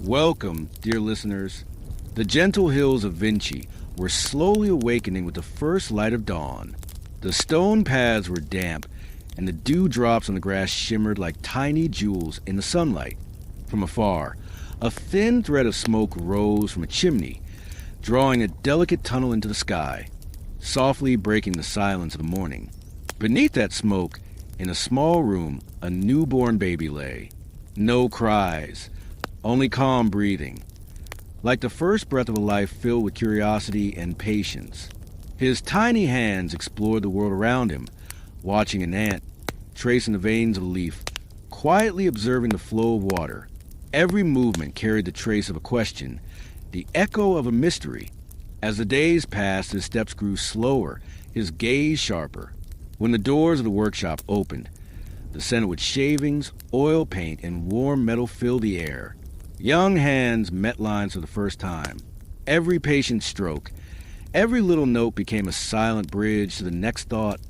Welcome, dear listeners. The gentle hills of Vinci were slowly awakening with the first light of dawn. The stone paths were damp, and the dewdrops on the grass shimmered like tiny jewels in the sunlight. From afar, a thin thread of smoke rose from a chimney, drawing a delicate tunnel into the sky, softly breaking the silence of the morning. Beneath that smoke, in a small room, a newborn baby lay. No cries, only calm breathing, like the first breath of a life filled with curiosity and patience. His tiny hands explored the world around him, watching an ant, tracing the veins of a leaf, quietly observing the flow of water. Every movement carried the trace of a question, the echo of a mystery. As the days passed, his steps grew slower, his gaze sharper. When the doors of the workshop opened, the scent of shavings, oil paint, and warm metal filled the air. Young hands met lines for the first time. Every patient stroke, every little note became a silent bridge to the next thought,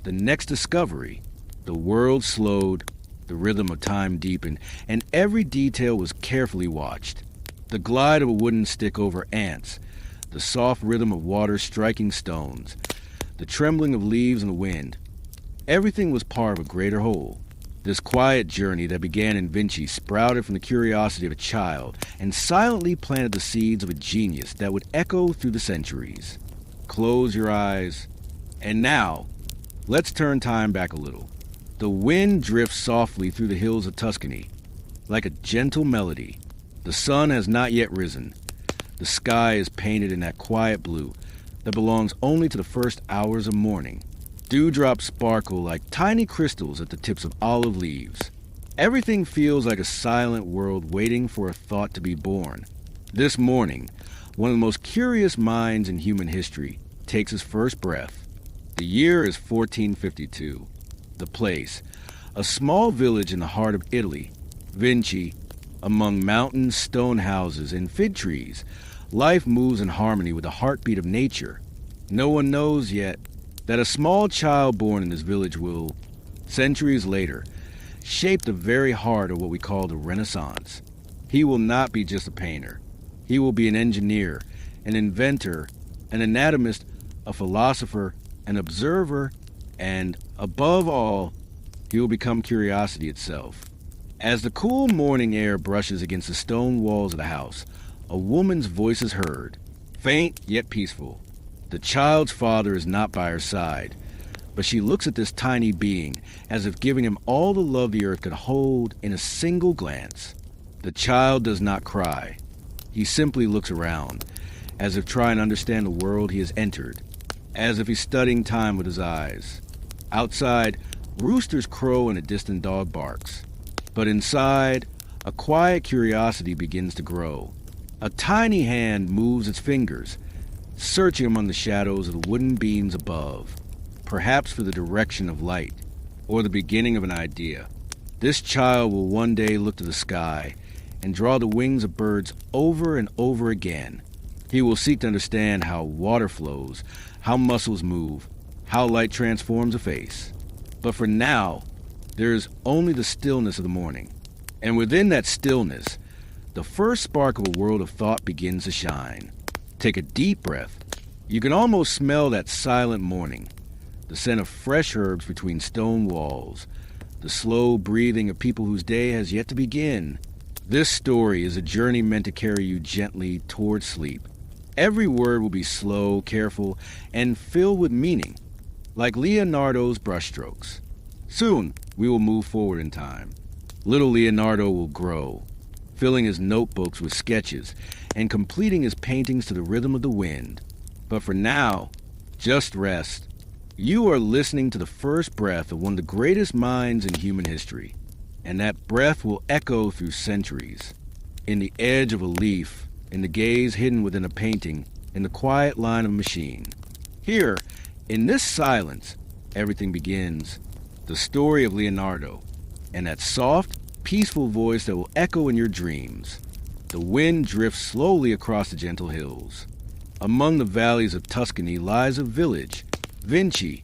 the next discovery. The world slowed, the rhythm of time deepened, and every detail was carefully watched. The glide of a wooden stick over ants, the soft rhythm of water striking stones, the trembling of leaves in the wind. Everything was part of a greater whole. This quiet journey that began in Vinci sprouted from the curiosity of a child and silently planted the seeds of a genius that would echo through the centuries. Close your eyes. And now, let's turn time back a little. The wind drifts softly through the hills of Tuscany, like a gentle melody. The sun has not yet risen. The sky is painted in that quiet blue that belongs only to the first hours of morning. Dewdrops sparkle like tiny crystals at the tips of olive leaves. Everything feels like a silent world waiting for a thought to be born. This morning, one of the most curious minds in human history takes his first breath. The year is 1452. The place, a small village in the heart of Italy. Vinci, among mountains, stone houses, and fig trees, life moves in harmony with the heartbeat of nature. No one knows yet that a small child born in this village will, centuries later, shape the very heart of what we call the Renaissance. He will not be just a painter. He will be an engineer, an inventor, an anatomist, a philosopher, an observer, and, above all, he will become curiosity itself. As the cool morning air brushes against the stone walls of the house, a woman's voice is heard, faint yet peaceful. The child's father is not by her side, but she looks at this tiny being as if giving him all the love the earth could hold in a single glance. The child does not cry. He simply looks around, as if trying to understand the world he has entered, as if he's studying time with his eyes. Outside, roosters crow and a distant dog barks. But inside, a quiet curiosity begins to grow. A tiny hand moves its fingers, searching among the shadows of the wooden beams above, perhaps for the direction of light, or the beginning of an idea. This child will one day look to the sky and draw the wings of birds over and over again. He will seek to understand how water flows, how muscles move, how light transforms a face. But for now, there is only the stillness of the morning. And within that stillness, the first spark of a world of thought begins to shine. Take a deep breath. You can almost smell that silent morning, the scent of fresh herbs between stone walls, the slow breathing of people whose day has yet to begin. This story is a journey meant to carry you gently toward sleep. Every word will be slow, careful, and filled with meaning, like Leonardo's brushstrokes. Soon, we will move forward in time. Little Leonardo will grow, filling his notebooks with sketches and completing his paintings to the rhythm of the wind. But for now, just rest. You are listening to the first breath of one of the greatest minds in human history, and that breath will echo through centuries. In the edge of a leaf, in the gaze hidden within a painting, in the quiet line of a machine. Here, in this silence, everything begins. The story of Leonardo, and that soft, peaceful voice that will echo in your dreams. The wind drifts slowly across the gentle hills. Among the valleys of Tuscany lies a village, Vinci.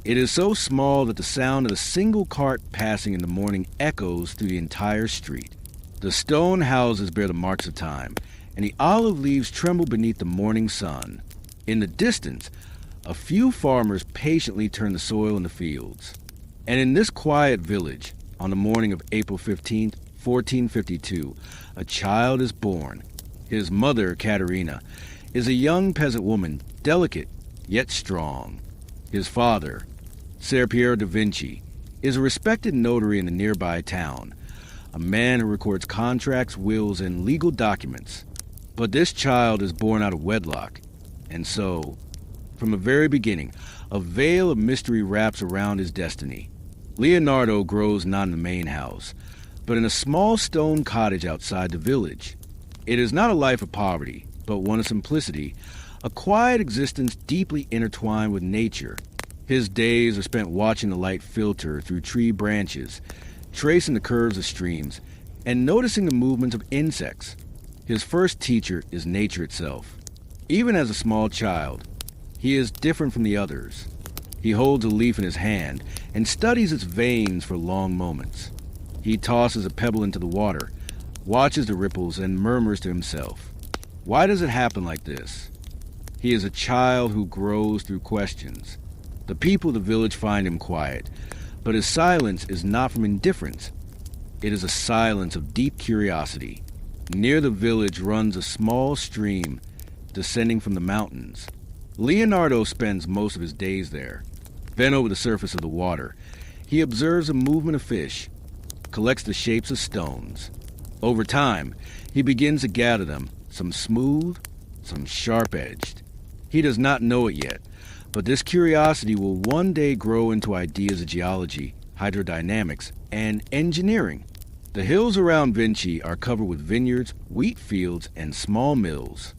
It is so small that the sound of a single cart passing in the morning echoes through the entire street. The stone houses bear the marks of time, and the olive leaves tremble beneath the morning sun. In the distance, a few farmers patiently turn the soil in the fields. And in this quiet village, on the morning of April 15th, 1452, a child is born. His mother, Caterina, is a young peasant woman, delicate yet strong. His father, Ser Piero da Vinci, is a respected notary in the nearby town, a man who records contracts, wills, and legal documents. But this child is born out of wedlock, and so, from the very beginning, a veil of mystery wraps around his destiny. Leonardo grows not in the main house, but in a small stone cottage outside the village. It is not a life of poverty, but one of simplicity, a quiet existence deeply intertwined with nature. His days are spent watching the light filter through tree branches, tracing the curves of streams, and noticing the movements of insects. His first teacher is nature itself. Even as a small child, he is different from the others. He holds a leaf in his hand and studies its veins for long moments. He tosses a pebble into the water, watches the ripples, and murmurs to himself, "Why does it happen like this?" He is a child who grows through questions. The people of the village find him quiet, but his silence is not from indifference. It is a silence of deep curiosity. Near the village runs a small stream descending from the mountains. Leonardo spends most of his days there. Then over the surface of the water, he observes a movement of fish, collects the shapes of stones. Over time, he begins to gather them, some smooth, some sharp-edged. He does not know it yet, but this curiosity will one day grow into ideas of geology, hydrodynamics, and engineering. The hills around Vinci are covered with vineyards, wheat fields, and small mills.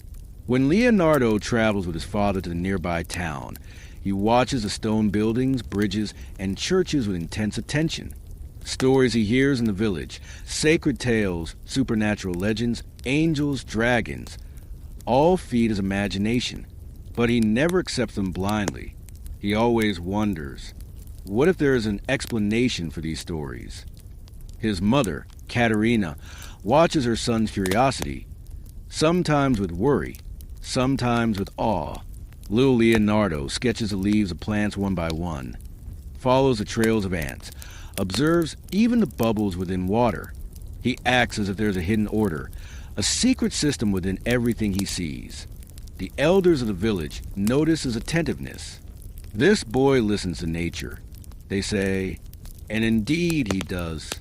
When Leonardo travels with his father to the nearby town, he watches the stone buildings, bridges, and churches with intense attention. Stories he hears in the village, sacred tales, supernatural legends, angels, dragons, all feed his imagination. But he never accepts them blindly. He always wonders, what if there is an explanation for these stories? His mother, Caterina, watches her son's curiosity, sometimes with worry, sometimes with awe. Little Leonardo sketches the leaves of plants one by one, follows the trails of ants, observes even the bubbles within water. He acts as if there's a hidden order, a secret system within everything he sees. The elders of the village notice his attentiveness. This boy listens to nature, they say, and indeed he does.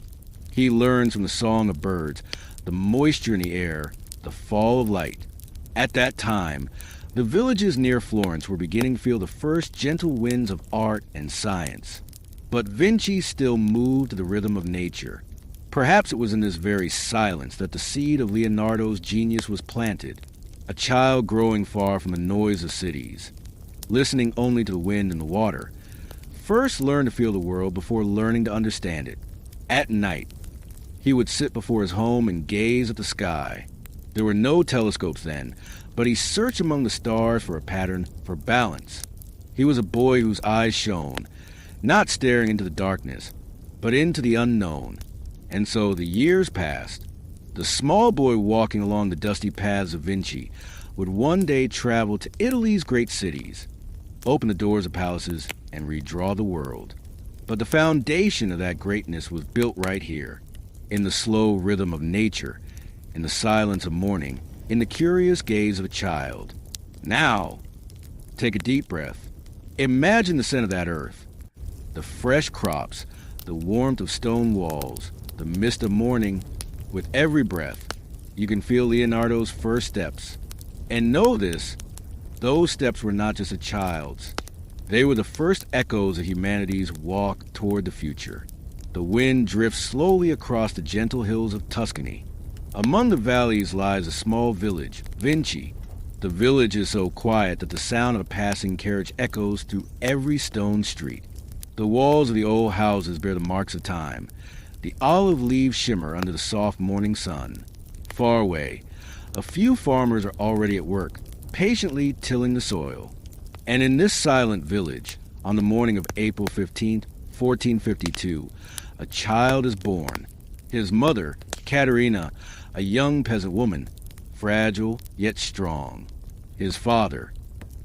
He learns from the song of birds, the moisture in the air, the fall of light. At that time, the villages near Florence were beginning to feel the first gentle winds of art and science. But Vinci still moved to the rhythm of nature. Perhaps it was in this very silence that the seed of Leonardo's genius was planted, a child growing far from the noise of cities, listening only to the wind and the water. First learned to feel the world before learning to understand it. At night, he would sit before his home and gaze at the sky. There were no telescopes then, but he searched among the stars for a pattern, for balance. He was a boy whose eyes shone, not staring into the darkness, but into the unknown. And so the years passed. The small boy walking along the dusty paths of Vinci would one day travel to Italy's great cities, open the doors of palaces, and redraw the world. But the foundation of that greatness was built right here, in the slow rhythm of nature, in the silence of morning, in the curious gaze of a child. Now, take a deep breath. Imagine the scent of that earth, the fresh crops, the warmth of stone walls, the mist of morning. With every breath, you can feel Leonardo's first steps. And know this, those steps were not just a child's. They were the first echoes of humanity's walk toward the future. The wind drifts slowly across the gentle hills of Tuscany. Among the valleys lies a small village, Vinci. The village is so quiet that the sound of a passing carriage echoes through every stone street. The walls of the old houses bear the marks of time. The olive leaves shimmer under the soft morning sun. Far away, a few farmers are already at work, patiently tilling the soil. And in this silent village, on the morning of April 15th, 1452, a child is born. His mother, Caterina, a young peasant woman, fragile yet strong. His father,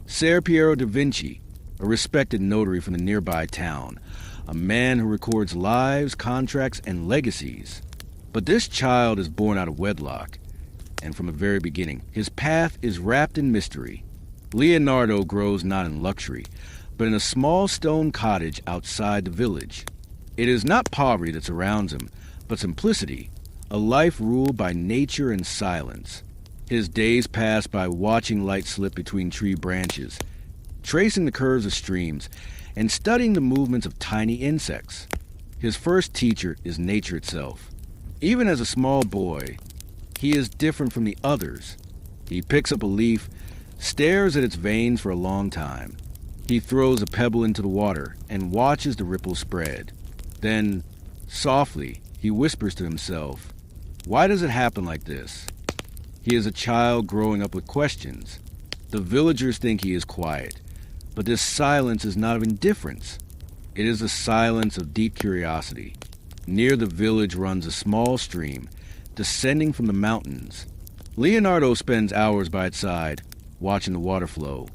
Ser Piero da Vinci, a respected notary from the nearby town, a man who records lives, contracts, and legacies. But this child is born out of wedlock, and from the very beginning, his path is wrapped in mystery. Leonardo grows not in luxury, but in a small stone cottage outside the village. It is not poverty that surrounds him, but simplicity, a life ruled by nature and silence. His days pass by watching light slip between tree branches, tracing the curves of streams, and studying the movements of tiny insects. His first teacher is nature itself. Even as a small boy, he is different from the others. He picks up a leaf, stares at its veins for a long time. He throws a pebble into the water and watches the ripples spread. Then, softly, he whispers to himself, "Why does it happen like this?" He is a child growing up with questions. The villagers think he is quiet, but this silence is not of indifference. It is the silence of deep curiosity. Near the village runs a small stream, descending from the mountains. Leonardo spends hours by its side, watching the water flow,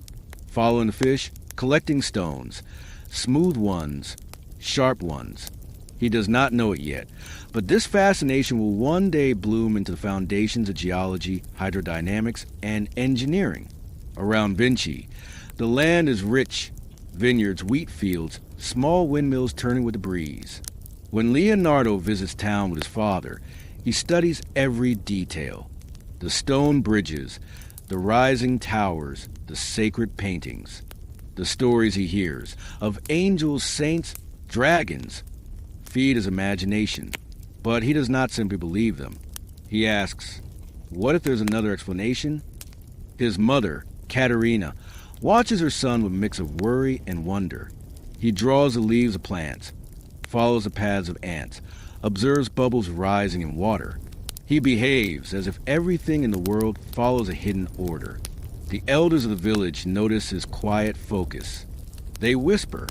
following the fish, collecting stones, smooth ones, sharp ones. He does not know it yet, but this fascination will one day bloom into the foundations of geology, hydrodynamics, and engineering. Around Vinci, the land is rich, vineyards, wheat fields, small windmills turning with the breeze. When Leonardo visits town with his father, he studies every detail. The stone bridges, the rising towers, the sacred paintings. The stories he hears of angels, saints, dragons feed his imagination, but he does not simply believe them. He asks, what if there's another explanation? His mother, Caterina, watches her son with a mix of worry and wonder. He draws the leaves of plants, follows the paths of ants, observes bubbles rising in water. He behaves as if everything in the world follows a hidden order. The elders of the village notice his quiet focus. They whisper,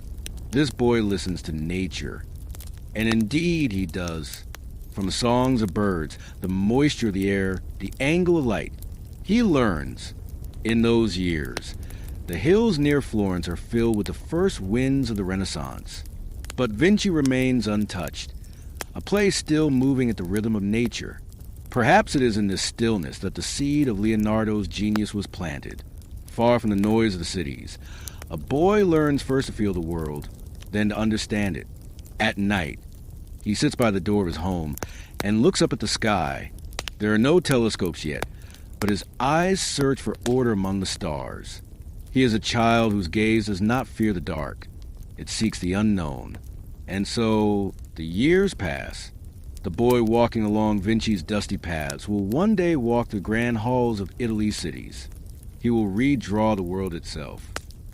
"This boy listens to nature." And indeed he does. From the songs of birds, the moisture of the air, the angle of light, he learns. In those years, the hills near Florence are filled with the first winds of the Renaissance. But Vinci remains untouched, a place still moving at the rhythm of nature. Perhaps it is in this stillness that the seed of Leonardo's genius was planted. Far from the noise of the cities, a boy learns first to feel the world, then to understand it. At night, he sits by the door of his home and looks up at the sky. There are no telescopes yet, but his eyes search for order among the stars. He is a child whose gaze does not fear the dark. It seeks the unknown. And so, the years pass. The boy walking along Vinci's dusty paths will one day walk the grand halls of Italy's cities. He will redraw the world itself.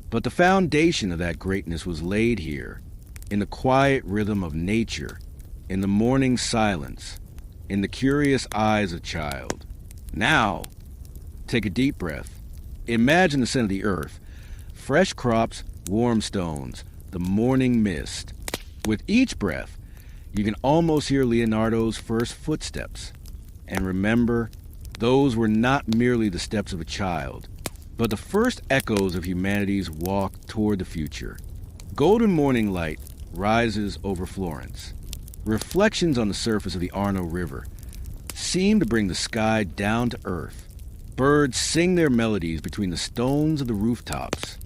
But the foundation of that greatness was laid here, in the quiet rhythm of nature, in the morning silence, in the curious eyes of a child. Now, take a deep breath. Imagine the scent of the earth, fresh crops, warm stones, the morning mist. With each breath, you can almost hear Leonardo's first footsteps. And remember, those were not merely the steps of a child, but the first echoes of humanity's walk toward the future. Golden morning light rises over Florence. Reflections on the surface of the Arno River seem to bring the sky down to earth. Birds sing their melodies between the stones of the rooftops.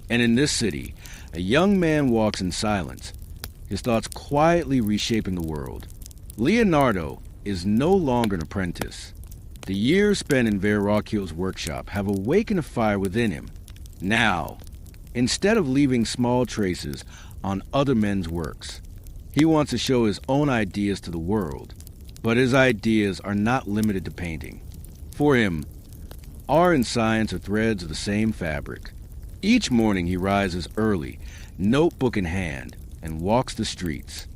And in this city, a young man walks in silence, his thoughts quietly reshaping the world. Leonardo is no longer an apprentice. The years spent in Verrocchio's workshop have awakened a fire within him. Now, instead of leaving small traces on other men's works, he wants to show his own ideas to the world. But his ideas are not limited to painting. For him, art and science are threads of the same fabric. Each morning he rises early, notebook in hand, and walks the streets.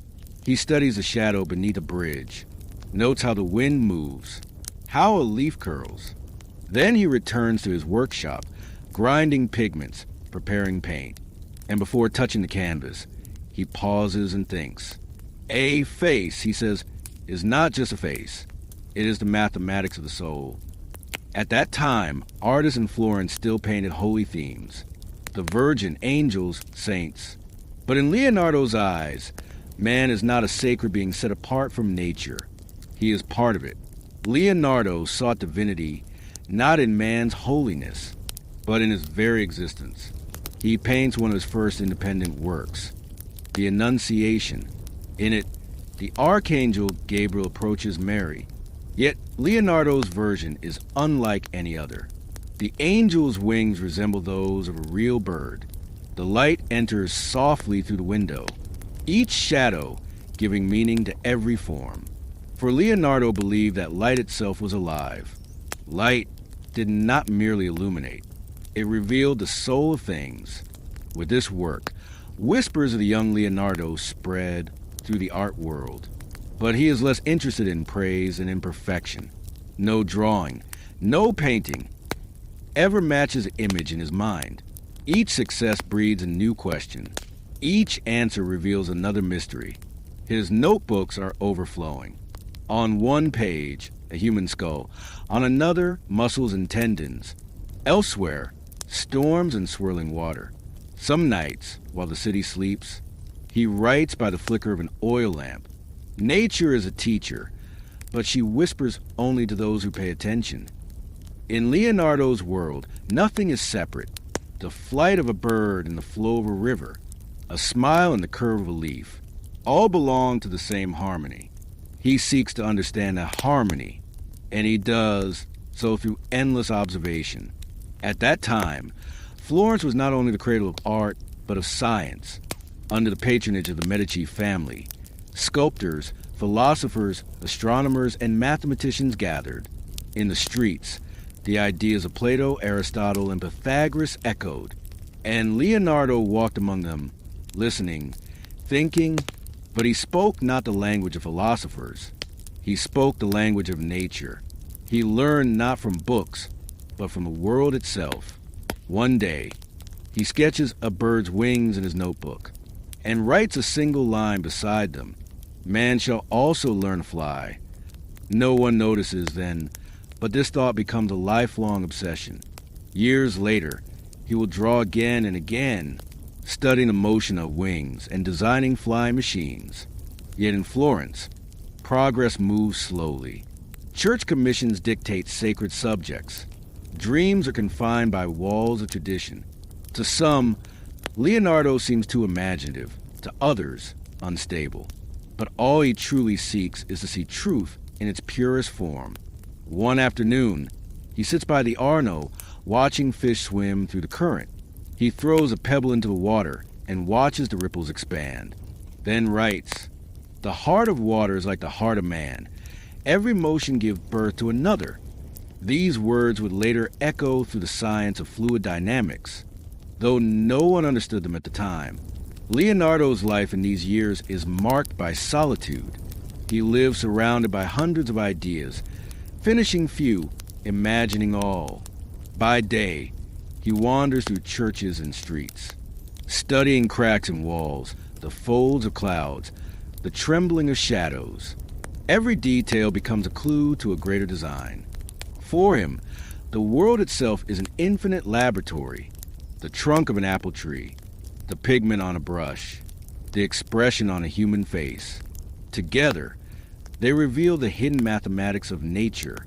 He studies the shadow beneath a bridge, notes how the wind moves, how a leaf curls. Then he returns to his workshop, grinding pigments, preparing paint. And before touching the canvas, he pauses and thinks. A face, he says, is not just a face. It is the mathematics of the soul. At that time, artists in Florence still painted holy themes. The Virgin, angels, saints. But in Leonardo's eyes, man is not a sacred being set apart from nature. He is part of it. Leonardo sought divinity not in man's holiness, but in his very existence. He paints one of his first independent works, the Annunciation. In it, the archangel Gabriel approaches Mary. Yet Leonardo's version is unlike any other. The angel's wings resemble those of a real bird. The light enters softly through the window, each shadow giving meaning to every form. For Leonardo believed that light itself was alive. Light did not merely illuminate. It revealed the soul of things. With this work, whispers of the young Leonardo spread through the art world. But he is less interested in praise and imperfection. No drawing, no painting ever matches the image in his mind. Each success breeds a new question. Each answer reveals another mystery. His notebooks are overflowing. On one page, a human skull. On another, muscles and tendons. Elsewhere, storms and swirling water. Some nights, while the city sleeps, he writes by the flicker of an oil lamp. Nature is a teacher, but she whispers only to those who pay attention. In Leonardo's world, nothing is separate. The flight of a bird and the flow of a river, a smile and the curve of a leaf, all belong to the same harmony. He seeks to understand that harmony, and he does so through endless observation. At that time, Florence was not only the cradle of art, but of science. Under the patronage of the Medici family, sculptors, philosophers, astronomers, and mathematicians gathered. In the streets, the ideas of Plato, Aristotle, and Pythagoras echoed, and Leonardo walked among them, listening, thinking, but he spoke not the language of philosophers. He spoke the language of nature. He learned not from books, but from the world itself. One day, he sketches a bird's wings in his notebook, and writes a single line beside them. Man shall also learn to fly. No one notices then, but this thought becomes a lifelong obsession. Years later, he will draw again and again, studying the motion of wings and designing flying machines. Yet in Florence, progress moves slowly. Church commissions dictate sacred subjects. Dreams are confined by walls of tradition. To some, Leonardo seems too imaginative, to others, unstable. But all he truly seeks is to see truth in its purest form. One afternoon, he sits by the Arno, watching fish swim through the current. He throws a pebble into the water and watches the ripples expand. Then writes, "The heart of water is like the heart of man. Every motion gives birth to another." These words would later echo through the science of fluid dynamics, though no one understood them at the time. Leonardo's life in these years is marked by solitude. He lives surrounded by hundreds of ideas, finishing few, imagining all. By day, he wanders through churches and streets, studying cracks in walls, the folds of clouds, the trembling of shadows. Every detail becomes a clue to a greater design. For him, the world itself is an infinite laboratory. The trunk of an apple tree, the pigment on a brush, the expression on a human face. Together, they reveal the hidden mathematics of nature.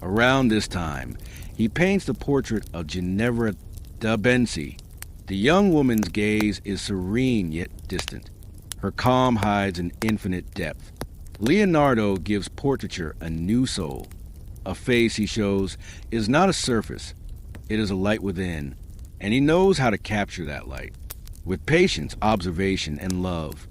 Around this time, he paints the portrait of Ginevra da Vinci. The young woman's gaze is serene yet distant. Her calm hides an infinite depth. Leonardo gives portraiture a new soul. A face, he shows, is not a surface. It is a light within, and he knows how to capture that light, with patience, observation, and love.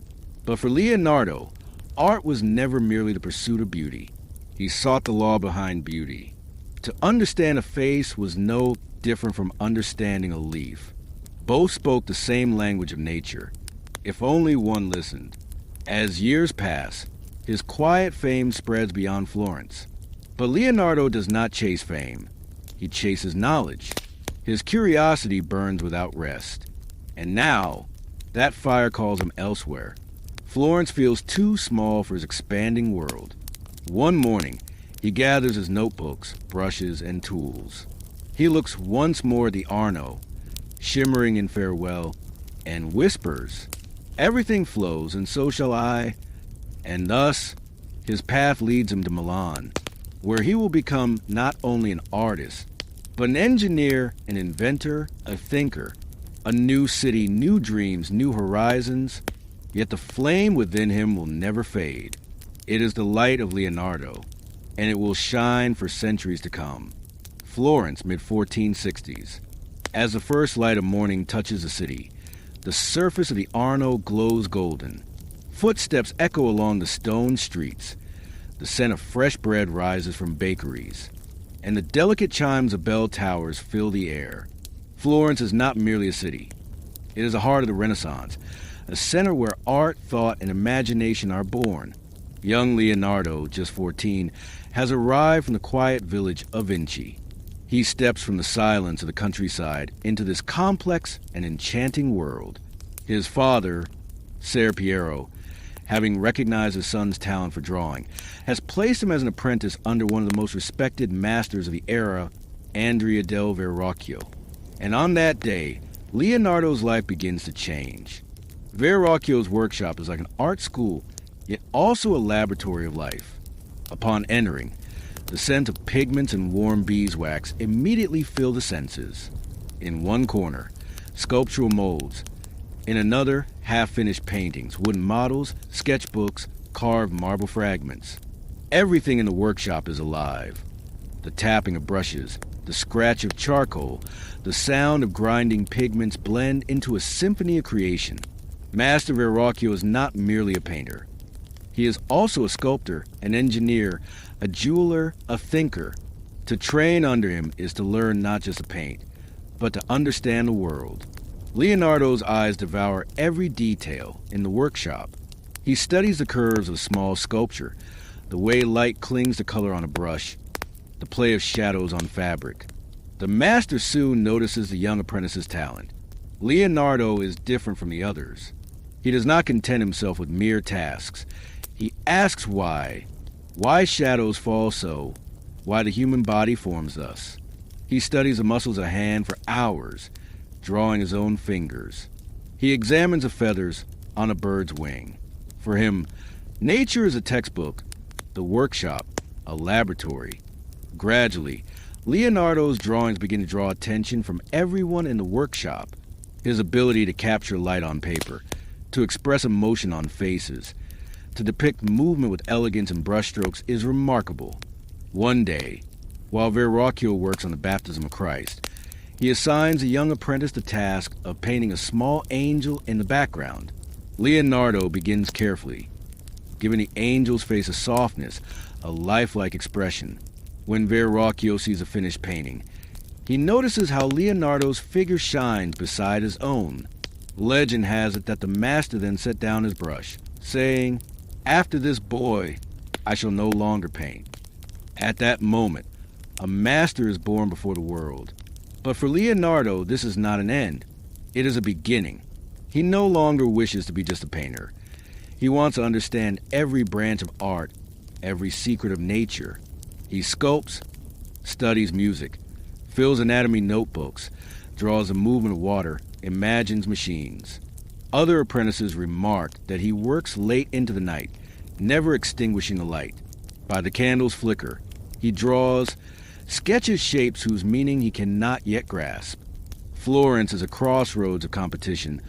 But for Leonardo, art was never merely the pursuit of beauty. He sought the law behind beauty. To understand a face was no different from understanding a leaf. Both spoke the same language of nature, if only one listened. As years pass, his quiet fame spreads beyond Florence. But Leonardo does not chase fame. He chases knowledge. His curiosity burns without rest. And now, that fire calls him elsewhere. Florence feels too small for his expanding world. One morning, He gathers his notebooks, brushes, and tools. He looks once more at the Arno, shimmering in farewell, and whispers, "Everything flows, and so shall I." And thus, his path leads him to Milan, where he will become not only an artist, but an engineer, an inventor, a thinker. A new city, new dreams, new horizons, yet the flame within him will never fade. It is the light of Leonardo, and it will shine for centuries to come. Florence, mid-1460s. As the first light of morning touches the city, the surface of the Arno glows golden. Footsteps echo along the stone streets. The scent of fresh bread rises from bakeries, and the delicate chimes of bell towers fill the air. Florence is not merely a city. It is the heart of the Renaissance, a center where art, thought, and imagination are born. Young Leonardo, just 14, has arrived from the quiet village of Vinci. He steps from the silence of the countryside into this complex and enchanting world. His father, Ser Piero, having recognized his son's talent for drawing, has placed him as an apprentice under one of the most respected masters of the era, Andrea del Verrocchio. And on that day, Leonardo's life begins to change. Verrocchio's workshop is like an art school, yet also a laboratory of life. Upon entering, the scent of pigments and warm beeswax immediately fill the senses. In one corner, sculptural molds. In another, half-finished paintings, wooden models, sketchbooks, carved marble fragments. Everything in the workshop is alive. The tapping of brushes, the scratch of charcoal, the sound of grinding pigments blend into a symphony of creation. Master Verrocchio is not merely a painter. He is also a sculptor, an engineer, a jeweler, a thinker. To train under him is to learn not just to paint, but to understand the world. Leonardo's eyes devour every detail in the workshop. He studies the curves of small sculpture, the way light clings to color on a brush, the play of shadows on fabric. The master soon notices the young apprentice's talent. Leonardo is different from the others. He does not content himself with mere tasks. He asks why shadows fall so, why the human body forms thus. He studies the muscles of a hand for hours, drawing his own fingers. He examines the feathers on a bird's wing. For him, nature is a textbook, the workshop, a laboratory. Gradually, Leonardo's drawings begin to draw attention from everyone in the workshop. His ability to capture light on paper, to express emotion on faces, to depict movement with elegance and brushstrokes is remarkable. One day, while Verrocchio works on the baptism of Christ, he assigns a young apprentice the task of painting a small angel in the background. Leonardo begins carefully, giving the angel's face a softness, a lifelike expression. When Verrocchio sees a finished painting, he notices how Leonardo's figure shines beside his own. Legend has it that the master then set down his brush, saying, "After this boy, I shall no longer paint." At that moment, a master is born before the world. But for Leonardo, this is not an end. It is a beginning. He no longer wishes to be just a painter. He wants to understand every branch of art, every secret of nature. He sculpts, studies music, fills anatomy notebooks, draws the movement of water, imagines machines. Other apprentices remark that he works late into the night, never extinguishing the light. By the candle's flicker, he draws, sketches shapes whose meaning he cannot yet grasp. Florence is a crossroads of competition,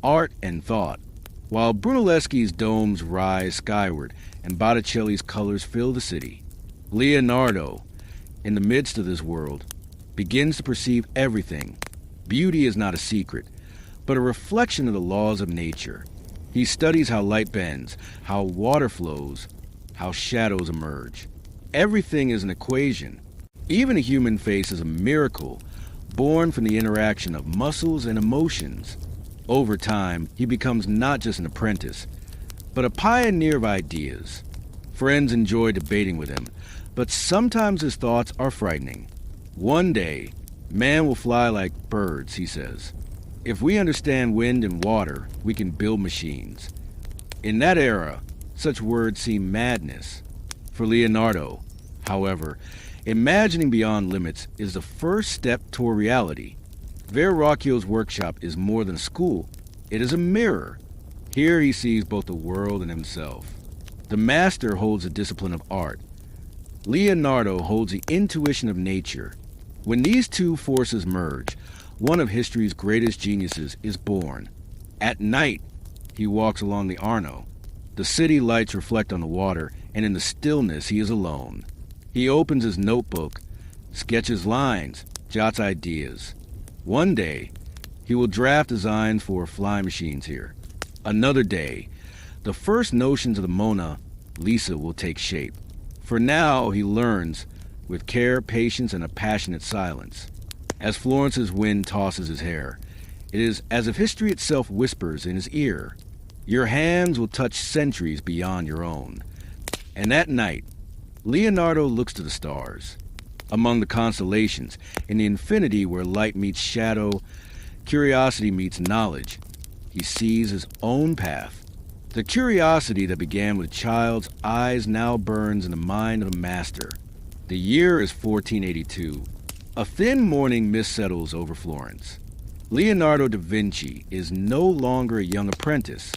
art and thought. While Brunelleschi's domes rise skyward and Botticelli's colors fill the city, Leonardo, in the midst of this world, begins to perceive everything. Beauty is not a secret, but a reflection of the laws of nature. He studies how light bends, how water flows, how shadows emerge. Everything is an equation. Even a human face is a miracle, born from the interaction of muscles and emotions. Over time, he becomes not just an apprentice, but a pioneer of ideas. Friends enjoy debating with him, but sometimes his thoughts are frightening. One day, man will fly like birds, he says. If we understand wind and water, we can build machines. In that era, such words seem madness. For Leonardo, However, imagining beyond limits is the first step toward reality. Verrocchio's workshop is more than a school. It is a mirror. Here he sees both the world and himself. The master holds the discipline of art. Leonardo holds the intuition of nature. When these two forces merge, one of history's greatest geniuses is born. At night, he walks along the Arno. The city lights reflect on the water, and in the stillness he is alone. He opens his notebook, sketches lines, jots ideas. One day, he will draft designs for flying machines here. Another day, the first notions of the Mona Lisa will take shape. For now, he learns with care, patience, and a passionate silence. As Florence's wind tosses his hair, it is as if history itself whispers in his ear. Your hands will touch centuries beyond your own. And that night, Leonardo looks to the stars. Among the constellations, in the infinity where light meets shadow, curiosity meets knowledge, he sees his own path. The curiosity that began with a child's eyes now burns in the mind of a master. The year is 1482. A thin morning mist settles over Florence. Leonardo da Vinci is no longer a young apprentice.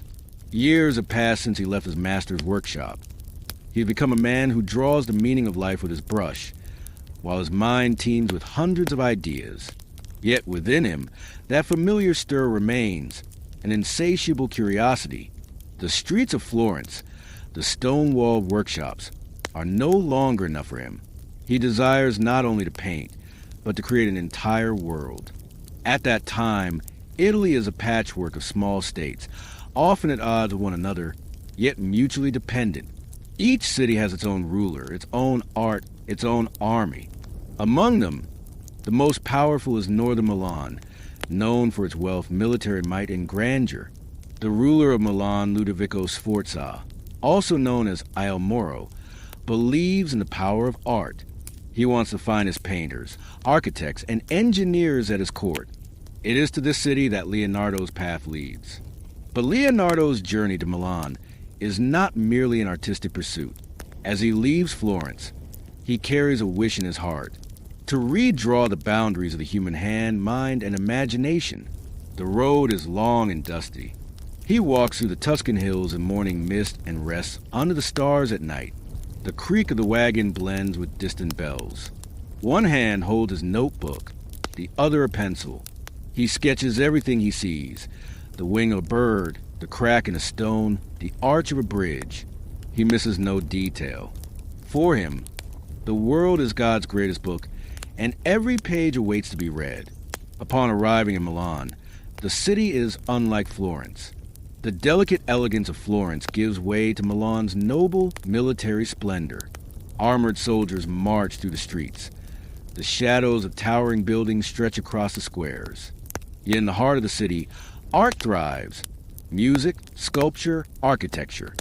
Years have passed since he left his master's workshop. He has become a man who draws the meaning of life with his brush, while his mind teems with hundreds of ideas. Yet within him, that familiar stir remains, an insatiable curiosity. The streets of Florence, the stone-walled workshops, are no longer enough for him. He desires not only to paint, but to create an entire world. At that time, Italy is a patchwork of small states, often at odds with one another, yet mutually dependent. Each city has its own ruler, its own art, its own army. Among them, the most powerful is northern Milan, known for its wealth, military might, and grandeur. The ruler of Milan, Ludovico Sforza, also known as Il Moro, believes in the power of art. He wants the finest painters, architects, and engineers at his court. It is to this city that Leonardo's path leads. But Leonardo's journey to Milan is not merely an artistic pursuit. As he leaves Florence, he carries a wish in his heart to redraw the boundaries of the human hand, mind, and imagination. The road is long and dusty. He walks through the Tuscan hills in morning mist and rests under the stars at night. The creak of the wagon blends with distant bells. One hand holds his notebook, the other a pencil. He sketches everything he sees: the wing of a bird, the crack in a stone, the arch of a bridge. He misses no detail. For him, the world is God's greatest book, and every page awaits to be read. Upon arriving in Milan, the city is unlike Florence. The delicate elegance of Florence gives way to Milan's noble military splendor. Armored soldiers march through the streets. The shadows of towering buildings stretch across the squares. Yet in the heart of the city, art thrives. Music, sculpture, architecture.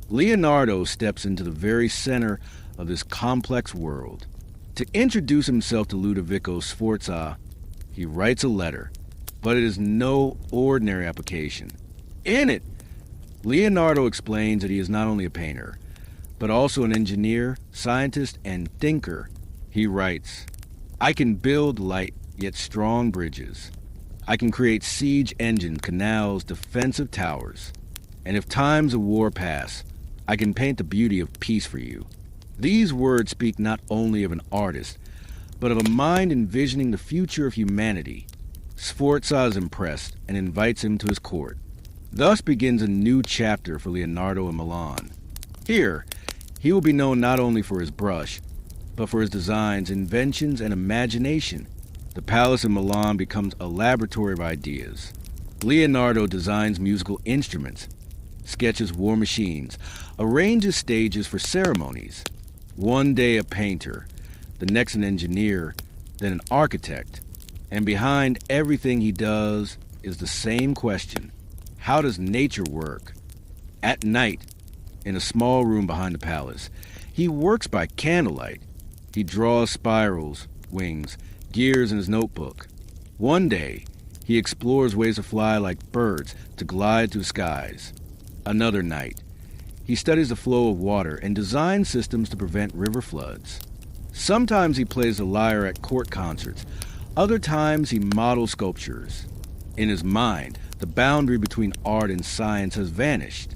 Leonardo steps into the very center of this complex world. To introduce himself to Ludovico Sforza, he writes a letter, but it is no ordinary application. In it, Leonardo explains that he is not only a painter, but also an engineer, scientist, and thinker. He writes, "I can build light yet strong bridges. I can create siege engines, canals, defensive towers. And if times of war pass, I can paint the beauty of peace for you." These words speak not only of an artist, but of a mind envisioning the future of humanity. Sforza is impressed and invites him to his court. Thus begins a new chapter for Leonardo in Milan. Here, he will be known not only for his brush, but for his designs, inventions, and imagination. The palace in Milan becomes a laboratory of ideas. Leonardo designs musical instruments, sketches war machines, arranges stages for ceremonies. One day a painter, the next an engineer, then an architect. And behind everything he does is the same question: how does nature work? At night, in a small room behind the palace, he works by candlelight. He draws spirals, wings, gears in his notebook. One day, he explores ways to fly like birds, to glide through the skies. Another night, he studies the flow of water and designs systems to prevent river floods. Sometimes he plays the lyre at court concerts. Other times he models sculptures. In his mind, the boundary between art and science has vanished.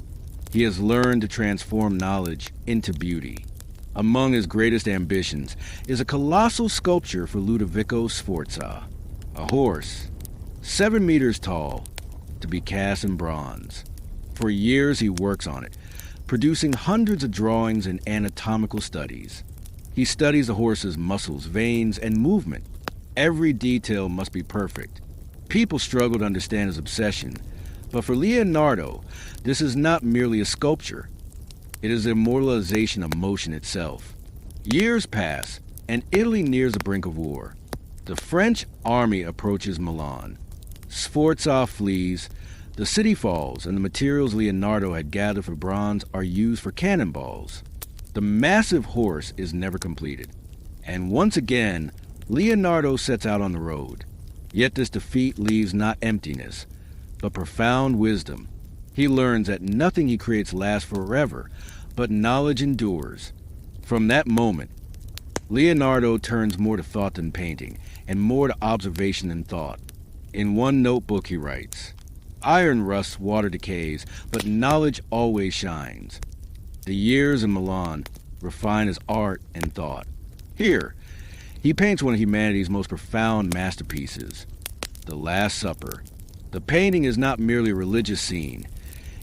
He has learned to transform knowledge into beauty. Among his greatest ambitions is a colossal sculpture for Ludovico Sforza, a horse, 7 meters tall, to be cast in bronze. For years he works on it, producing hundreds of drawings and anatomical studies. He studies the horse's muscles, veins, and movement. Every detail must be perfect. People struggle to understand his obsession, but for Leonardo, this is not merely a sculpture. It is the immortalization of motion itself. Years pass, and Italy nears the brink of war. The French army approaches Milan. Sforza flees, the city falls, and the materials Leonardo had gathered for bronze are used for cannonballs. The massive horse is never completed, and once again, Leonardo sets out on the road. Yet this defeat leaves not emptiness, but profound wisdom. He learns that nothing he creates lasts forever, but knowledge endures. From that moment, Leonardo turns more to thought than painting, and more to observation than thought. In one notebook he writes, "Iron rusts, water decays, but knowledge always shines." The years in Milan refine his art and thought. Here, he paints one of humanity's most profound masterpieces, The Last Supper. The painting is not merely a religious scene.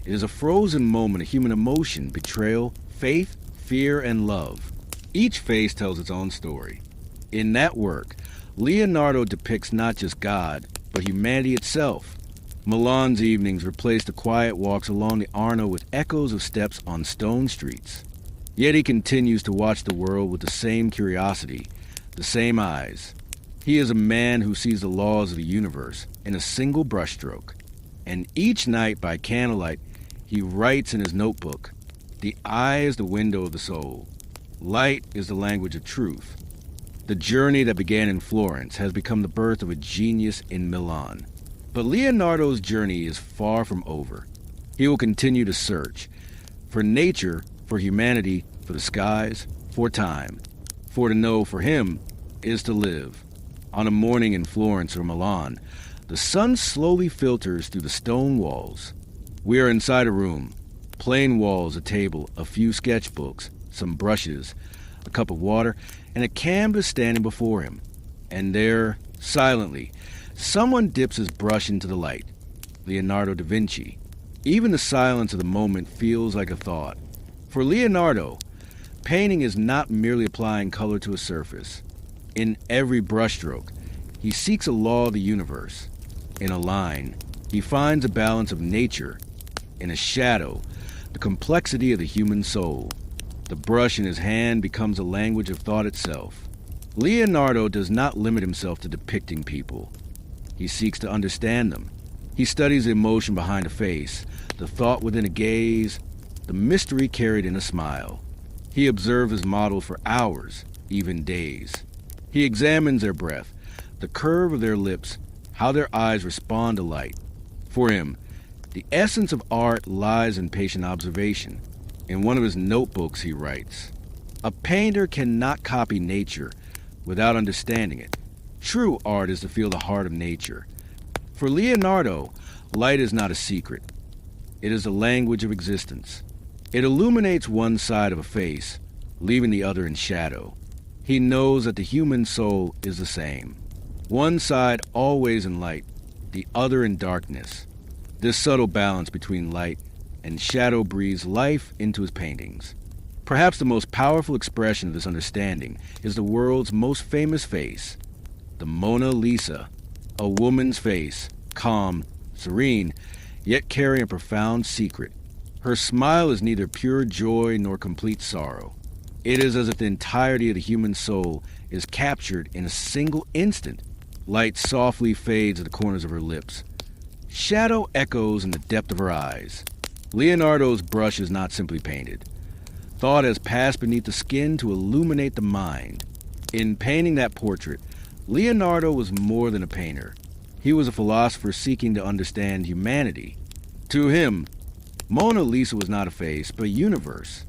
It is a frozen moment of human emotion, betrayal, faith, fear, and love. Each face tells its own story. In that work, Leonardo depicts not just God, but humanity itself. Milan's evenings replace the quiet walks along the Arno with echoes of steps on stone streets. Yet he continues to watch the world with the same curiosity, the same eyes. He is a man who sees the laws of the universe in a single brushstroke. And each night by candlelight, he writes in his notebook, "The eye is the window of the soul. Light is the language of truth." The journey that began in Florence has become the birth of a genius in Milan. But Leonardo's journey is far from over. He will continue to search for nature, for humanity, for the skies, for time. For to know for him is to live. On a morning in Florence or Milan, the sun slowly filters through the stone walls. We are inside a room. Plain walls, a table, a few sketchbooks, some brushes, a cup of water, and a canvas standing before him. And there, silently, someone dips his brush into the light. Leonardo da Vinci. Even the silence of the moment feels like a thought. For Leonardo, painting is not merely applying color to a surface. In every brushstroke, he seeks a law of the universe. In a line, he finds a balance of nature. In a shadow, the complexity of the human soul. The brush in his hand becomes a language of thought itself. Leonardo does not limit himself to depicting people. He seeks to understand them. He studies the emotion behind a face, the thought within a gaze, the mystery carried in a smile. He observes his models for hours, even days. He examines their breath, the curve of their lips, how their eyes respond to light. For him, the essence of art lies in patient observation. In one of his notebooks he writes, "A painter cannot copy nature without understanding it. True art is to feel the heart of nature." For Leonardo, light is not a secret. It is the language of existence. It illuminates one side of a face, leaving the other in shadow. He knows that the human soul is the same. One side always in light, the other in darkness. This subtle balance between light and shadow breathes life into his paintings. Perhaps the most powerful expression of this understanding is the world's most famous face, the Mona Lisa, a woman's face, calm, serene, yet carrying a profound secret. Her smile is neither pure joy nor complete sorrow. It is as if the entirety of the human soul is captured in a single instant. Light softly fades at the corners of her lips. Shadow echoes in the depth of her eyes. Leonardo's brush is not simply painted. Thought has passed beneath the skin to illuminate the mind. In painting that portrait, Leonardo was more than a painter. He was a philosopher seeking to understand humanity. To him, Mona Lisa was not a face, but a universe.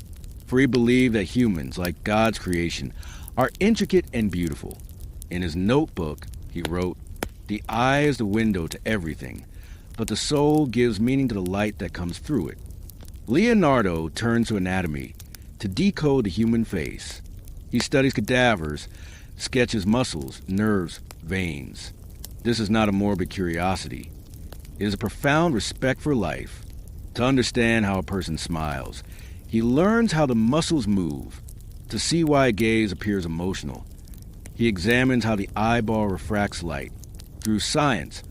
For he believed that humans, like God's creation, are intricate and beautiful. In his notebook, he wrote, "The eye is the window to everything, but the soul gives meaning to the light that comes through it." Leonardo turns to anatomy to decode the human face. He studies cadavers, sketches muscles, nerves, veins. This is not a morbid curiosity. It is a profound respect for life. To understand how a person smiles, he learns how the muscles move. To see why a gaze appears emotional, he examines how the eyeball refracts light. Through science,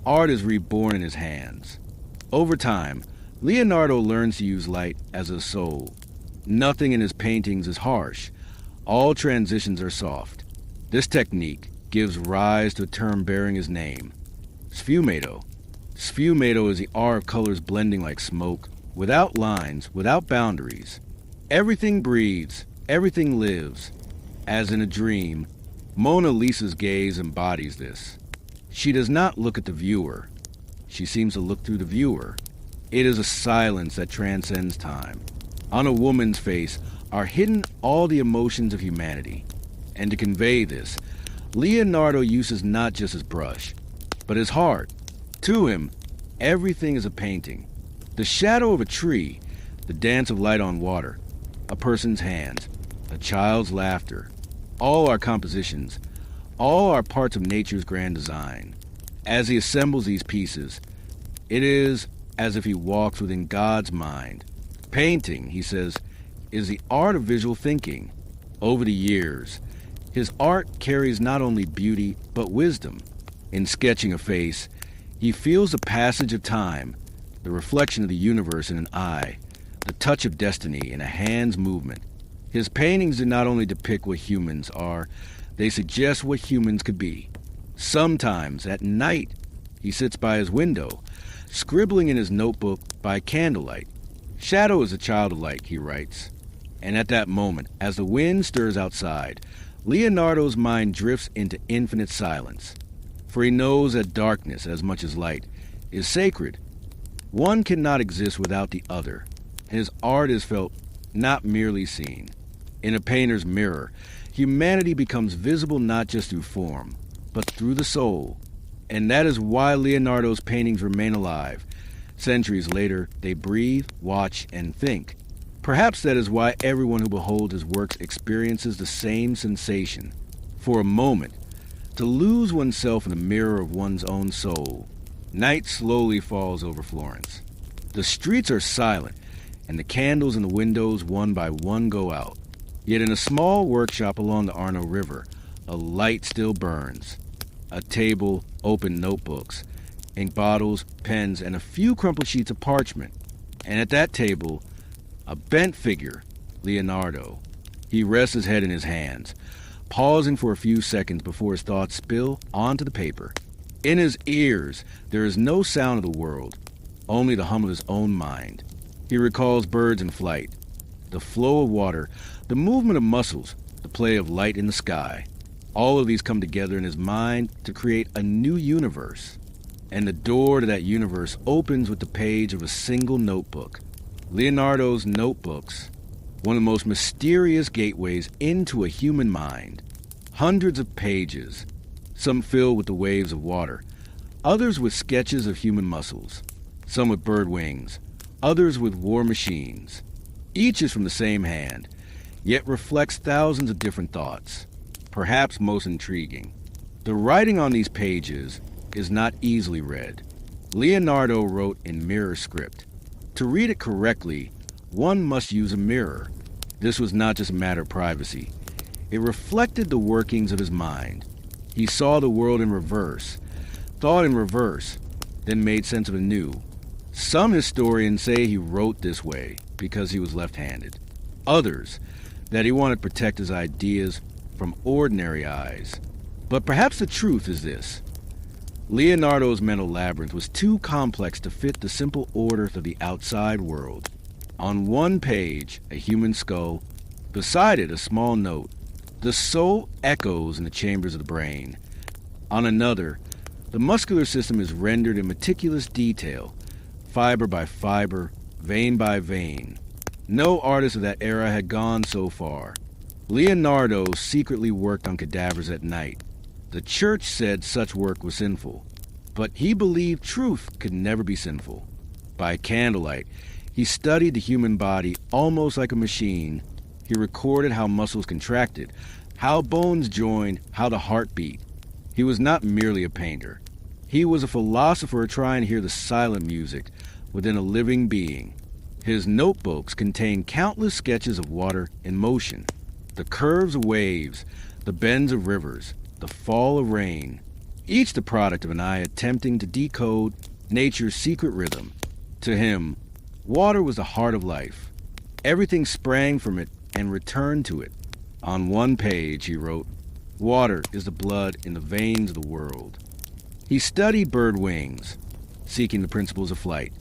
art is reborn in his hands. Over time, Leonardo learns to use light as a soul. Nothing in his paintings is harsh. All transitions are soft. This technique gives rise to a term bearing his name, sfumato. Sfumato is the art of colors blending like smoke, without lines, without boundaries. Everything breathes, everything lives. As in a dream, Mona Lisa's gaze embodies this. She does not look at the viewer. She seems to look through the viewer. It is a silence that transcends time. On a woman's face are hidden all the emotions of humanity. And to convey this, Leonardo uses not just his brush, but his heart. To him, everything is a painting. The shadow of a tree, the dance of light on water, a person's hands, a child's laughter. All are compositions. All are parts of nature's grand design. As he assembles these pieces, it is as if he walks within God's mind. Painting, he says, is the art of visual thinking. Over the years, his art carries not only beauty, but wisdom. In sketching a face, he feels the passage of time, the reflection of the universe in an eye, the touch of destiny in a hand's movement. His paintings do not only depict what humans are, they suggest what humans could be. Sometimes, at night, he sits by his window, scribbling in his notebook by candlelight. "Shadow is a child of light," he writes. And at that moment, as the wind stirs outside, Leonardo's mind drifts into infinite silence. For he knows that darkness, as much as light, is sacred. One cannot exist without the other. His art is felt, not merely seen. In a painter's mirror, humanity becomes visible not just through form, but through the soul. And that is why Leonardo's paintings remain alive. Centuries later, they breathe, watch, and think. Perhaps that is why everyone who beholds his works experiences the same sensation. For a moment, to lose oneself in the mirror of one's own soul. Night slowly falls over Florence. The streets are silent, and the candles in the windows one by one go out. Yet in a small workshop along the Arno River, a light still burns. A table, open notebooks, ink bottles, pens, and a few crumpled sheets of parchment. And at that table, a bent figure, Leonardo. He rests his head in his hands, pausing for a few seconds before his thoughts spill onto the paper. In his ears, there is no sound of the world, only the hum of his own mind. He recalls birds in flight, the flow of water, the movement of muscles, the play of light in the sky. All of these come together in his mind to create a new universe. And the door to that universe opens with the page of a single notebook. Leonardo's notebooks, one of the most mysterious gateways into a human mind. Hundreds of pages, some filled with the waves of water, others with sketches of human muscles, some with bird wings, others with war machines. Each is from the same hand, yet reflects thousands of different thoughts. Perhaps most intriguing, the writing on these pages is not easily read. Leonardo wrote in mirror script. To read it correctly, one must use a mirror. This was not just a matter of privacy. It reflected the workings of his mind. He saw the world in reverse, thought in reverse, then made sense of it anew. Some historians say he wrote this way because he was left-handed. Others, that he wanted to protect his ideas from ordinary eyes. But perhaps the truth is this. Leonardo's mental labyrinth was too complex to fit the simple order of the outside world. On one page, a human skull. Beside it, a small note. The soul echoes in the chambers of the brain. On another, the muscular system is rendered in meticulous detail, fiber by fiber, vein by vein. No artist of that era had gone so far. Leonardo secretly worked on cadavers at night. The church said such work was sinful, but he believed truth could never be sinful. By candlelight, he studied the human body almost like a machine. He recorded how muscles contracted, how bones joined, how the heart beat. He was not merely a painter. He was a philosopher trying to hear the silent music within a living being. His notebooks contained countless sketches of water in motion, the curves of waves, the bends of rivers, the fall of rain, each the product of an eye attempting to decode nature's secret rhythm. To him, water was the heart of life. Everything sprang from it and returned to it. On one page, he wrote, "Water is the blood in the veins of the world." He studied bird wings, seeking the principles of flight,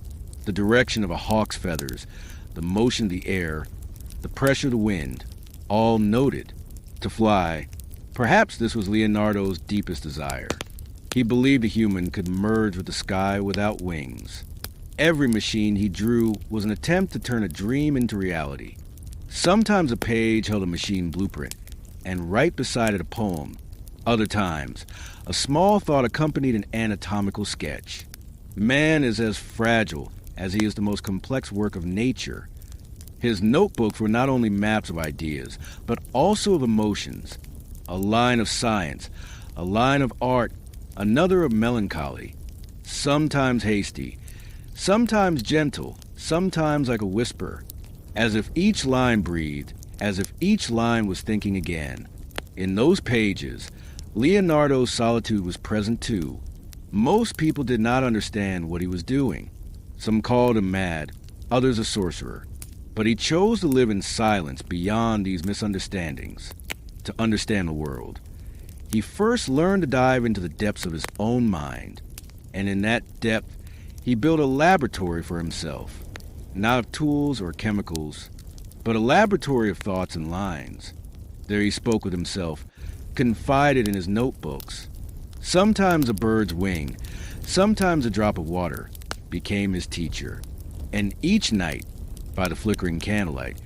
the direction of a hawk's feathers, the motion of the air, the pressure of the wind, all noted. To fly, perhaps this was Leonardo's deepest desire. He believed a human could merge with the sky without wings. Every machine he drew was an attempt to turn a dream into reality. Sometimes a page held a machine blueprint, and right beside it a poem. Other times, a small thought accompanied an anatomical sketch. Man is as fragile as he is the most complex work of nature. His notebooks were not only maps of ideas, but also of emotions. A line of science, a line of art, another of melancholy. Sometimes hasty, sometimes gentle, sometimes like a whisper. As if each line breathed, as if each line was thinking again. In those pages, Leonardo's solitude was present too. Most people did not understand what he was doing. Some called him mad, others a sorcerer. But he chose to live in silence beyond these misunderstandings, to understand the world. He first learned to dive into the depths of his own mind, and in that depth, he built a laboratory for himself, not of tools or chemicals, but a laboratory of thoughts and lines. There he spoke with himself, confided in his notebooks. Sometimes a bird's wing, sometimes a drop of water, became his teacher. And each night, by the flickering candlelight,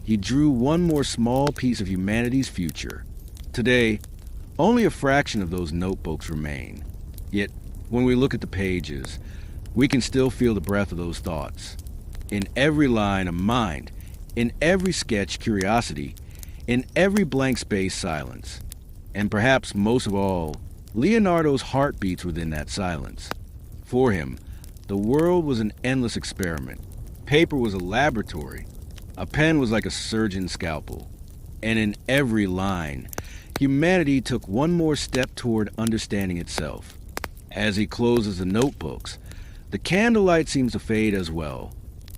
he drew one more small piece of humanity's future. Today, only a fraction of those notebooks remain. Yet, when we look at the pages, we can still feel the breath of those thoughts. In every line, a mind. In every sketch, curiosity. In every blank space, silence. And perhaps most of all, Leonardo's heart beats within that silence. For him, the world was an endless experiment. Paper was a laboratory. A pen was like a surgeon's scalpel. And in every line, humanity took one more step toward understanding itself. As he closes the notebooks, the candlelight seems to fade as well.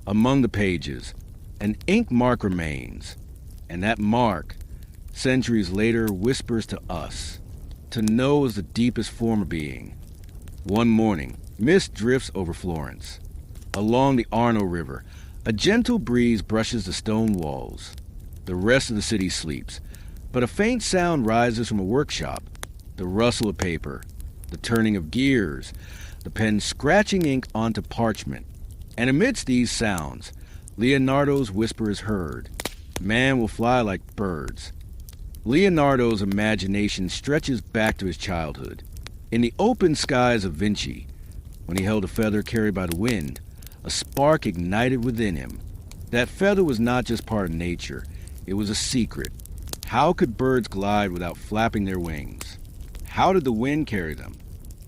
Among the pages, an ink mark remains. And that mark, centuries later, whispers to us. To know is the deepest form of being. One morning, mist drifts over Florence. Along the Arno River, a gentle breeze brushes the stone walls. The rest of the city sleeps, but a faint sound rises from a workshop. The rustle of paper, the turning of gears, the pen scratching ink onto parchment. And amidst these sounds, Leonardo's whisper is heard. Man will fly like birds. Leonardo's imagination stretches back to his childhood. In the open skies of Vinci, when he held a feather carried by the wind, a spark ignited within him. That feather was not just part of nature, it was a secret. How could birds glide without flapping their wings? How did the wind carry them?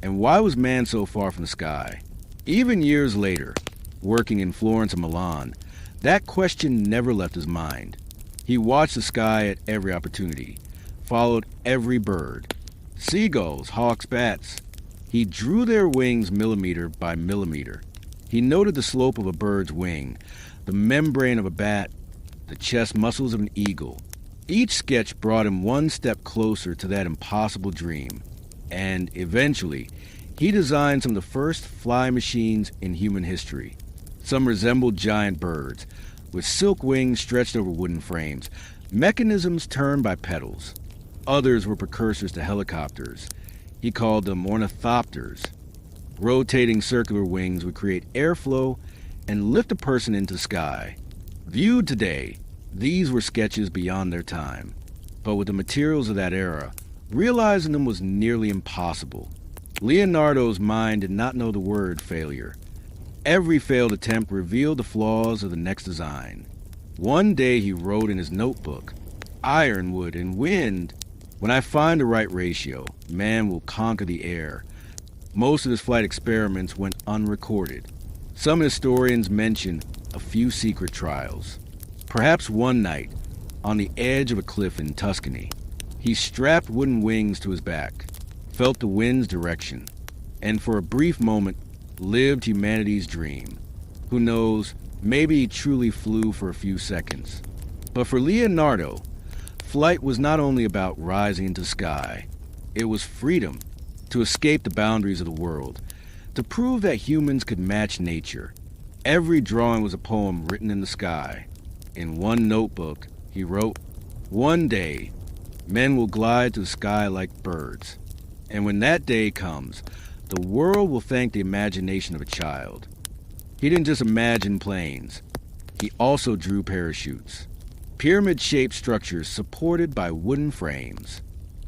And why was man so far from the sky? Even years later, working in Florence and Milan, that question never left his mind. He watched the sky at every opportunity, followed every bird. Seagulls, hawks, bats. He drew their wings millimeter by millimeter. He noted the slope of a bird's wing, the membrane of a bat, the chest muscles of an eagle. Each sketch brought him one step closer to that impossible dream. And eventually, he designed some of the first fly machines in human history. Some resembled giant birds, with silk wings stretched over wooden frames, mechanisms turned by pedals. Others were precursors to helicopters. He called them ornithopters. Rotating circular wings would create airflow and lift a person into the sky. Viewed today, these were sketches beyond their time. But with the materials of that era, realizing them was nearly impossible. Leonardo's mind did not know the word failure. Every failed attempt revealed the flaws of the next design. One day he wrote in his notebook, "Ironwood and wind. When I find the right ratio, man will conquer the air." Most of his flight experiments went unrecorded. Some historians mention a few secret trials. Perhaps one night, on the edge of a cliff in Tuscany, he strapped wooden wings to his back, felt the wind's direction, and for a brief moment lived humanity's dream. Who knows, maybe he truly flew for a few seconds. But for Leonardo, flight was not only about rising into the sky. It was freedom, to escape the boundaries of the world, to prove that humans could match nature. Every drawing was a poem written in the sky. In one notebook, he wrote, "One day, men will glide to the sky like birds. And when that day comes, the world will thank the imagination of a child." He didn't just imagine planes. He also drew parachutes, pyramid-shaped structures supported by wooden frames.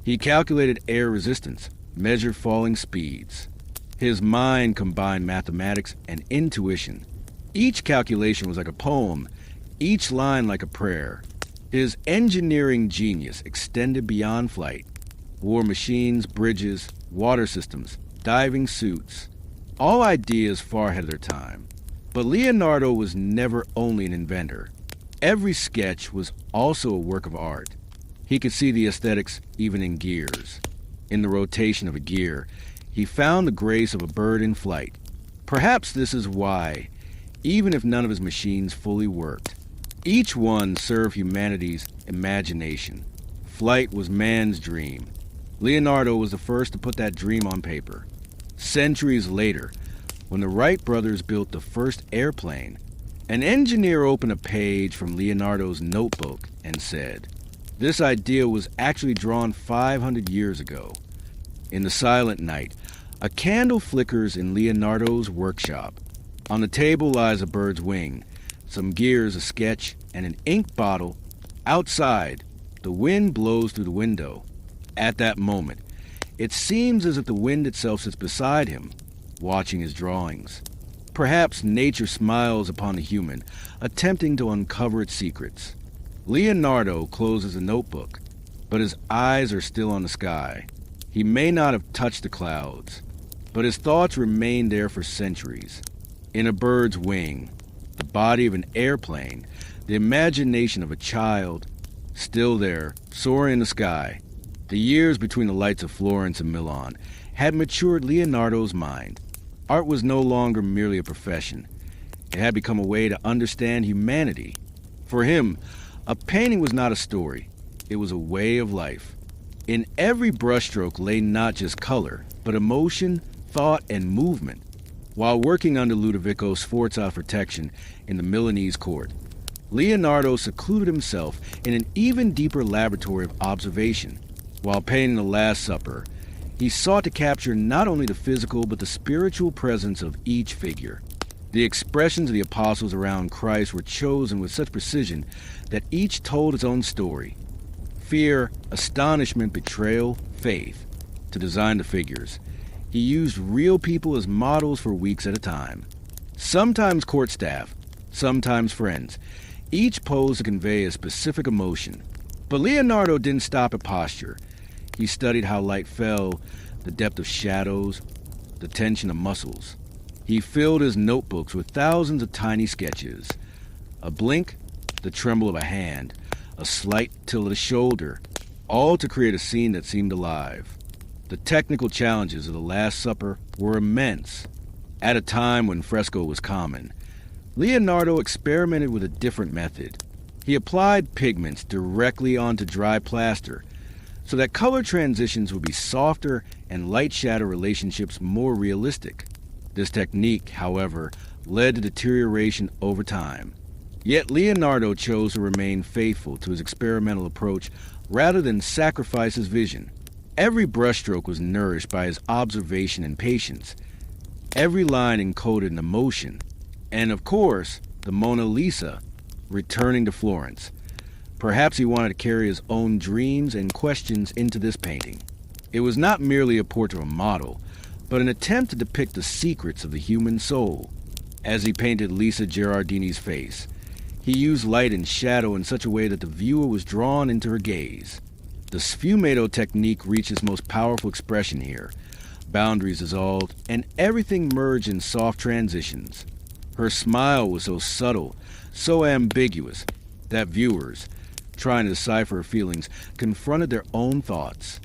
He calculated air resistance, measured falling speeds. His mind combined mathematics and intuition. Each calculation was like a poem, each line like a prayer. His engineering genius extended beyond flight. War machines, bridges, water systems, diving suits, all ideas far ahead of their time. But Leonardo was never only an inventor. Every sketch was also a work of art. He could see the aesthetics even in gears. In the rotation of a gear, he found the grace of a bird in flight. Perhaps this is why, even if none of his machines fully worked, each one served humanity's imagination. Flight was man's dream. Leonardo was the first to put that dream on paper. Centuries later, when the Wright brothers built the first airplane, an engineer opened a page from Leonardo's notebook and said, "This idea was actually drawn 500 years ago." In the silent night, a candle flickers in Leonardo's workshop. On the table lies a bird's wing, some gears, a sketch, and an ink bottle. Outside, the wind blows through the window. At that moment, it seems as if the wind itself sits beside him, watching his drawings. Perhaps nature smiles upon the human, attempting to uncover its secrets. Leonardo closes the notebook, but his eyes are still on the sky. He may not have touched the clouds, but his thoughts remain there for centuries. In a bird's wing, the body of an airplane, the imagination of a child, still there, soaring in the sky. The years between the lights of Florence and Milan had matured Leonardo's mind. Art was no longer merely a profession. It had become a way to understand humanity. For him, a painting was not a story. It was a way of life. In every brushstroke lay not just color, but emotion, thought, and movement. While working under Ludovico Sforza's protection in the Milanese court, Leonardo secluded himself in an even deeper laboratory of observation. While painting The Last Supper, he sought to capture not only the physical but the spiritual presence of each figure. The expressions of the apostles around Christ were chosen with such precision that each told its own story. Fear, astonishment, betrayal, faith. To design the figures, he used real people as models for weeks at a time. Sometimes court staff, sometimes friends. Each posed to convey a specific emotion. But Leonardo didn't stop at posture. He studied how light fell, the depth of shadows, the tension of muscles. He filled his notebooks with thousands of tiny sketches. A blink, the tremble of a hand, a slight tilt of the shoulder, all to create a scene that seemed alive. The technical challenges of The Last Supper were immense. At a time when fresco was common, Leonardo experimented with a different method. He applied pigments directly onto dry plaster so that color transitions would be softer and light-shadow relationships more realistic. This technique, however, led to deterioration over time. Yet Leonardo chose to remain faithful to his experimental approach rather than sacrifice his vision. Every brushstroke was nourished by his observation and patience. Every line encoded an emotion. And of course, the Mona Lisa, returning to Florence. Perhaps he wanted to carry his own dreams and questions into this painting. It was not merely a portrait of a model, but an attempt to depict the secrets of the human soul. As he painted Lisa Gerardini's face, he used light and shadow in such a way that the viewer was drawn into her gaze. The sfumato technique reached its most powerful expression here. Boundaries dissolved, and everything merged in soft transitions. Her smile was so subtle, so ambiguous, that viewers, trying to decipher her feelings, confronted their own thoughts.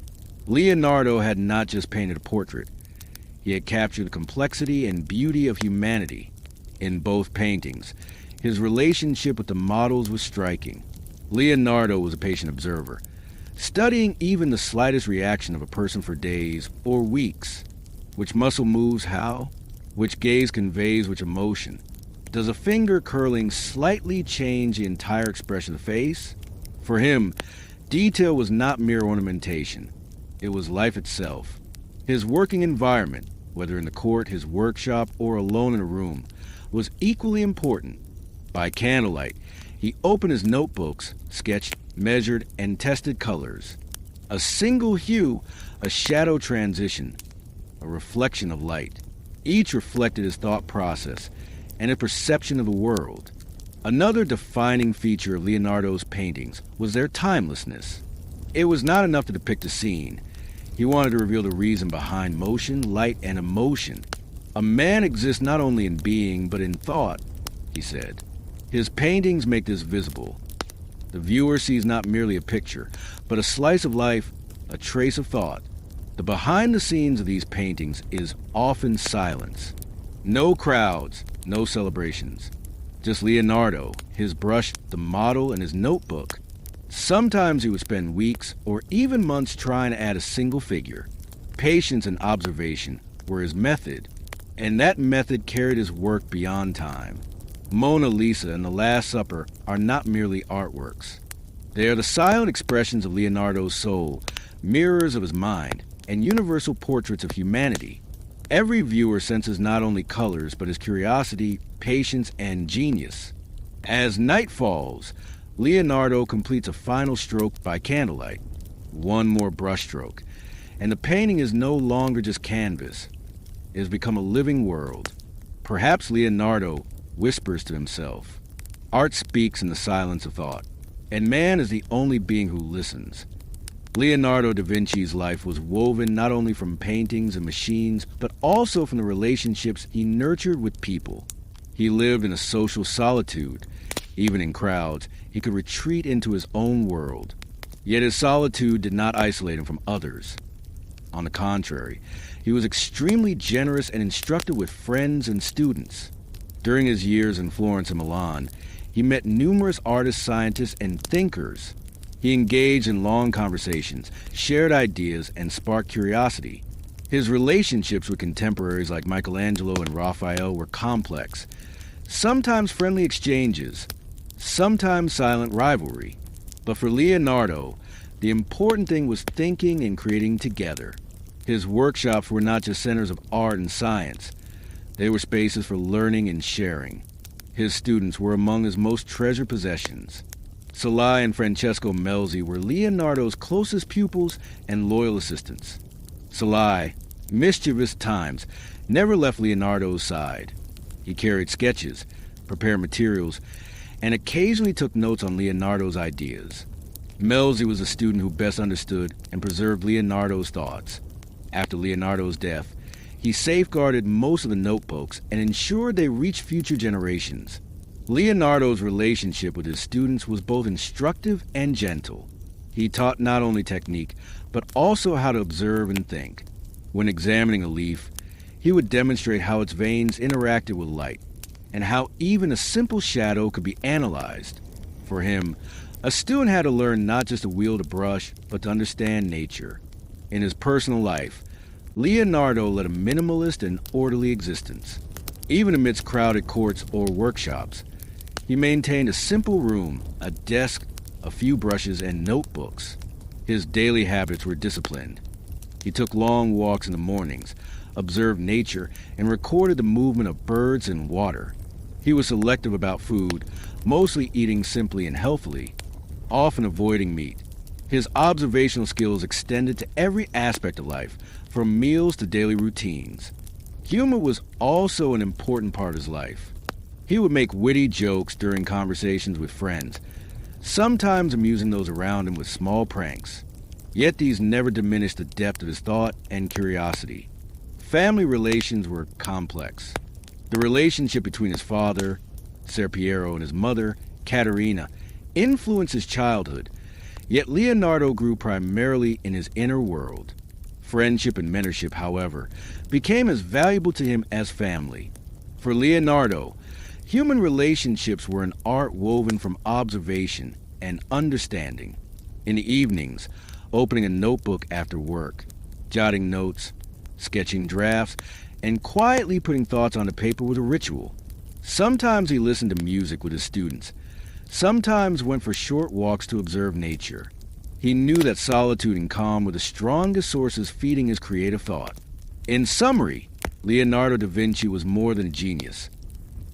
Leonardo had not just painted a portrait. He had captured the complexity and beauty of humanity. In both paintings, his relationship with the models was striking. Leonardo was a patient observer, studying even the slightest reaction of a person for days or weeks. Which muscle moves how? Which gaze conveys which emotion? Does a finger curling slightly change the entire expression of the face? For him, detail was not mere ornamentation. It was life itself. His working environment, whether in the court, his workshop, or alone in a room, was equally important. By candlelight, he opened his notebooks, sketched, measured, and tested colors. A single hue, a shadow transition, a reflection of light. Each reflected his thought process and a perception of the world. Another defining feature of Leonardo's paintings was their timelessness. It was not enough to depict a scene. He wanted to reveal the reason behind motion, light, and emotion. A man exists not only in being, but in thought, he said. His paintings make this visible. The viewer sees not merely a picture, but a slice of life, a trace of thought. The behind the scenes of these paintings is often silence. No crowds, no celebrations. Just Leonardo, his brush, the model, and his notebook. Sometimes he would spend weeks or even months trying to add a single figure. Patience and observation were his method, and that method carried his work beyond time. Mona Lisa and The Last Supper are not merely artworks. They are the silent expressions of Leonardo's soul, mirrors of his mind, and universal portraits of humanity. Every viewer senses not only colors, but his curiosity, patience, and genius. As night falls, Leonardo completes a final stroke by candlelight. One more brushstroke, and the painting is no longer just canvas. It has become a living world. Perhaps Leonardo whispers to himself. Art speaks in the silence of thought, and man is the only being who listens. Leonardo da Vinci's life was woven not only from paintings and machines, but also from the relationships he nurtured with people. He lived in a social solitude. Even in crowds, he could retreat into his own world. Yet his solitude did not isolate him from others. On the contrary, he was extremely generous and instructive with friends and students. During his years in Florence and Milan, he met numerous artists, scientists, and thinkers. He engaged in long conversations, shared ideas, and sparked curiosity. His relationships with contemporaries like Michelangelo and Raphael were complex. Sometimes friendly exchanges, sometimes silent rivalry. But for Leonardo, the important thing was thinking and creating together. His workshops were not just centers of art and science. They were spaces for learning and sharing. His students were among his most treasured possessions. Salai and Francesco Melzi were Leonardo's closest pupils and loyal assistants. Salai, mischievous at times, never left Leonardo's side. He carried sketches, prepared materials, and occasionally took notes on Leonardo's ideas. Melzi was a student who best understood and preserved Leonardo's thoughts. After Leonardo's death, he safeguarded most of the notebooks and ensured they reached future generations. Leonardo's relationship with his students was both instructive and gentle. He taught not only technique, but also how to observe and think. When examining a leaf, he would demonstrate how its veins interacted with light, and how even a simple shadow could be analyzed. For him, a student had to learn not just to wield a brush, but to understand nature. In his personal life, Leonardo led a minimalist and orderly existence. Even amidst crowded courts or workshops, he maintained a simple room, a desk, a few brushes, and notebooks. His daily habits were disciplined. He took long walks in the mornings, observed nature, and recorded the movement of birds and water. He was selective about food, mostly eating simply and healthily. often avoiding meat. His observational skills extended to every aspect of life, from meals to daily routines. Humor was also an important part of his life. He would make witty jokes during conversations with friends, sometimes amusing those around him with small pranks. Yet these never diminished the depth of his thought and curiosity. Family relations were complex. The relationship between his father, Ser Piero, and his mother, Caterina, influenced his childhood, yet Leonardo grew primarily in his inner world. Friendship and mentorship, however, became as valuable to him as family. For Leonardo, human relationships were an art woven from observation and understanding. In the evenings, opening a notebook after work, jotting notes, sketching drafts, and quietly putting thoughts on the paper was a ritual. Sometimes he listened to music with his students. Sometimes went for short walks to observe nature. He knew that solitude and calm were the strongest sources feeding his creative thought. In summary, Leonardo da Vinci was more than a genius.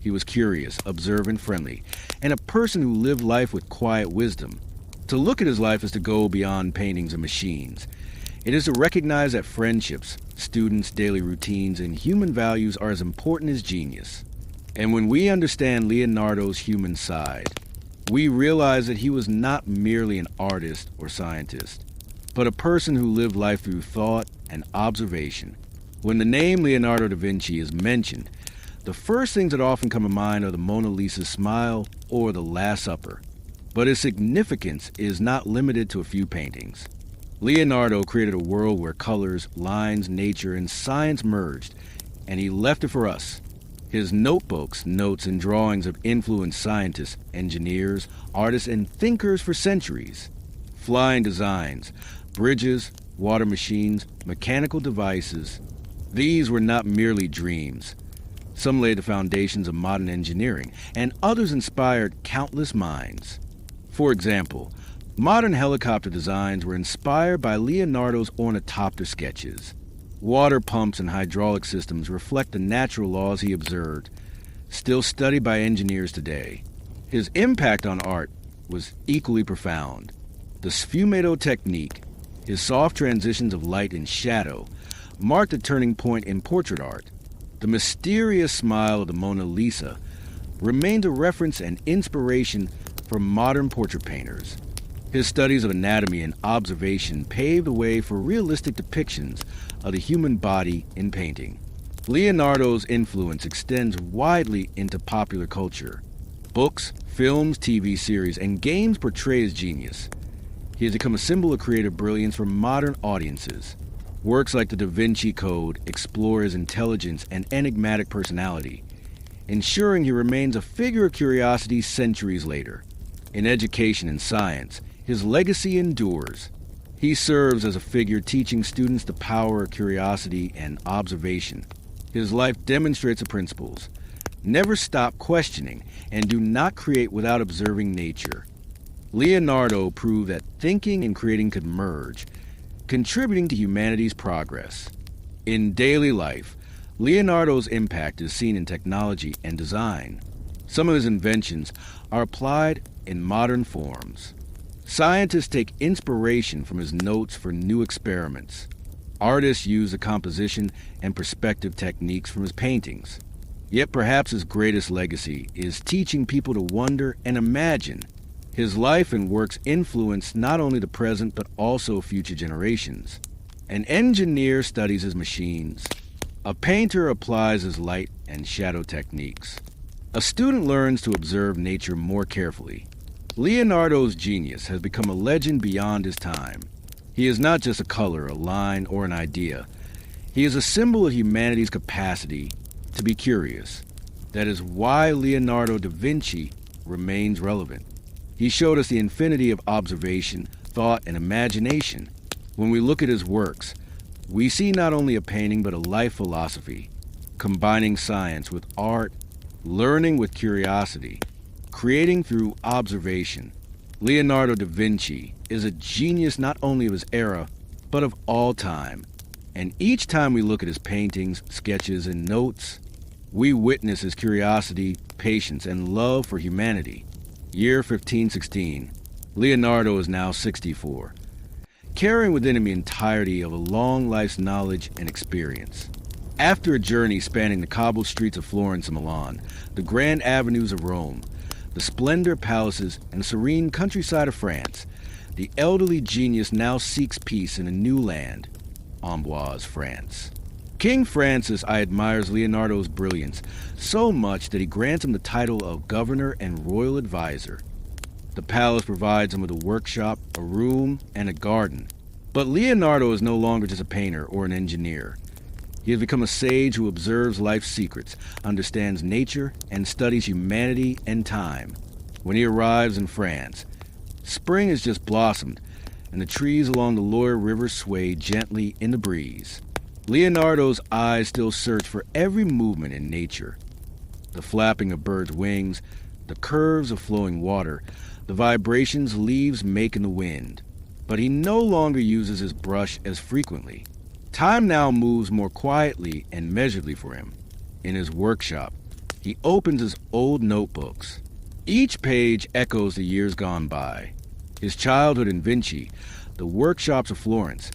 He was curious, observant, friendly, and a person who lived life with quiet wisdom. To look at his life is to go beyond paintings and machines. It is to recognize that friendships, students' daily routines, and human values are as important as genius. And when we understand Leonardo's human side, we realize that he was not merely an artist or scientist, but a person who lived life through thought and observation. When the name Leonardo da Vinci is mentioned, the first things that often come to mind are the Mona Lisa's smile or the Last Supper. But his significance is not limited to a few paintings. Leonardo created a world where colors, lines, nature, and science merged, and he left it for us. His notebooks, notes, and drawings have influenced scientists, engineers, artists, and thinkers for centuries. Flying designs, bridges, water machines, mechanical devices, these were not merely dreams. Some laid the foundations of modern engineering, and others inspired countless minds. For example, modern helicopter designs were inspired by Leonardo's ornithopter sketches. Water pumps and hydraulic systems reflect the natural laws he observed, still studied by engineers today. His impact on art was equally profound. The sfumato technique, his soft transitions of light and shadow, marked a turning point in portrait art. The mysterious smile of the Mona Lisa remained a reference and inspiration for modern portrait painters. His studies of anatomy and observation paved the way for realistic depictions of the human body in painting. Leonardo's influence extends widely into popular culture. Books, films, TV series, and games portray his genius. He has become a symbol of creative brilliance for modern audiences. Works like the Da Vinci Code explore his intelligence and enigmatic personality, ensuring he remains a figure of curiosity centuries later. In education and science, his legacy endures. He serves as a figure teaching students the power of curiosity and observation. His life demonstrates the principles: never stop questioning, and do not create without observing nature. Leonardo proved that thinking and creating could merge, contributing to humanity's progress. In daily life, Leonardo's impact is seen in technology and design. Some of his inventions are applied in modern forms. Scientists take inspiration from his notes for new experiments. Artists use the composition and perspective techniques from his paintings. Yet perhaps his greatest legacy is teaching people to wonder and imagine. His life and works influence not only the present but also future generations. An engineer studies his machines. A painter applies his light and shadow techniques. A student learns to observe nature more carefully. Leonardo's genius has become a legend beyond his time. He is not just a color, a line, or an idea. He is a symbol of humanity's capacity to be curious. That is why Leonardo da Vinci remains relevant. He showed us the infinity of observation, thought, and imagination. When we look at his works, we see not only a painting but a life philosophy, combining science with art, learning with curiosity, creating through observation. Leonardo da Vinci is a genius not only of his era, but of all time. And each time we look at his paintings, sketches, and notes, we witness his curiosity, patience, and love for humanity. Year 1516. Leonardo is now 64, carrying within him the entirety of a long life's knowledge and experience. After a journey spanning the cobbled streets of Florence and Milan, the grand avenues of Rome, the splendid palaces, and the serene countryside of France, the elderly genius now seeks peace in a new land, Amboise, France. King Francis admires Leonardo's brilliance so much that he grants him the title of governor and royal advisor. The palace provides him with a workshop, a room, and a garden. But Leonardo is no longer just a painter or an engineer. He has become a sage who observes life's secrets, understands nature, and studies humanity and time. When he arrives in France, spring has just blossomed, and the trees along the Loire River sway gently in the breeze. Leonardo's eyes still search for every movement in nature. The flapping of birds' wings, the curves of flowing water, the vibrations leaves make in the wind. But he no longer uses his brush as frequently. Time now moves more quietly and measuredly for him. In his workshop, he opens his old notebooks. Each page echoes the years gone by. His childhood in Vinci, the workshops of Florence,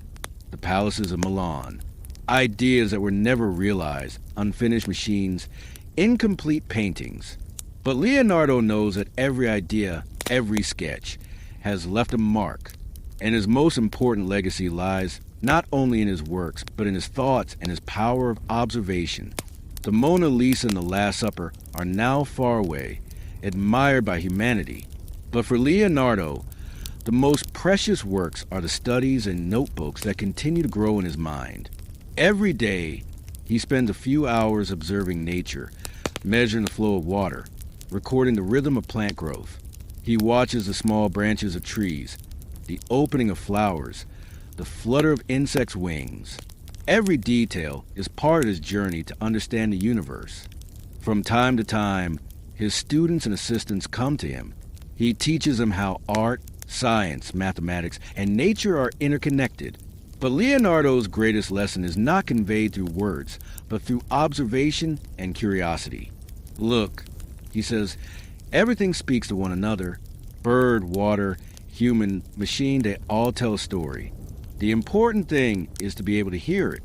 the palaces of Milan. Ideas that were never realized, unfinished machines, incomplete paintings. But Leonardo knows that every idea, every sketch, has left a mark, and his most important legacy lies not only in his works, but in his thoughts and his power of observation. The Mona Lisa and the Last Supper are now far away, admired by humanity. But for Leonardo, the most precious works are the studies and notebooks that continue to grow in his mind. Every day, he spends a few hours observing nature, measuring the flow of water, recording the rhythm of plant growth. He watches the small branches of trees, the opening of flowers, the flutter of insects' wings. Every detail is part of his journey to understand the universe. From time to time, his students and assistants come to him. He teaches them how art, science, mathematics, and nature are interconnected. But Leonardo's greatest lesson is not conveyed through words, but through observation and curiosity. Look, he says, everything speaks to one another. Bird, water, human, machine, they all tell a story. The important thing is to be able to hear it.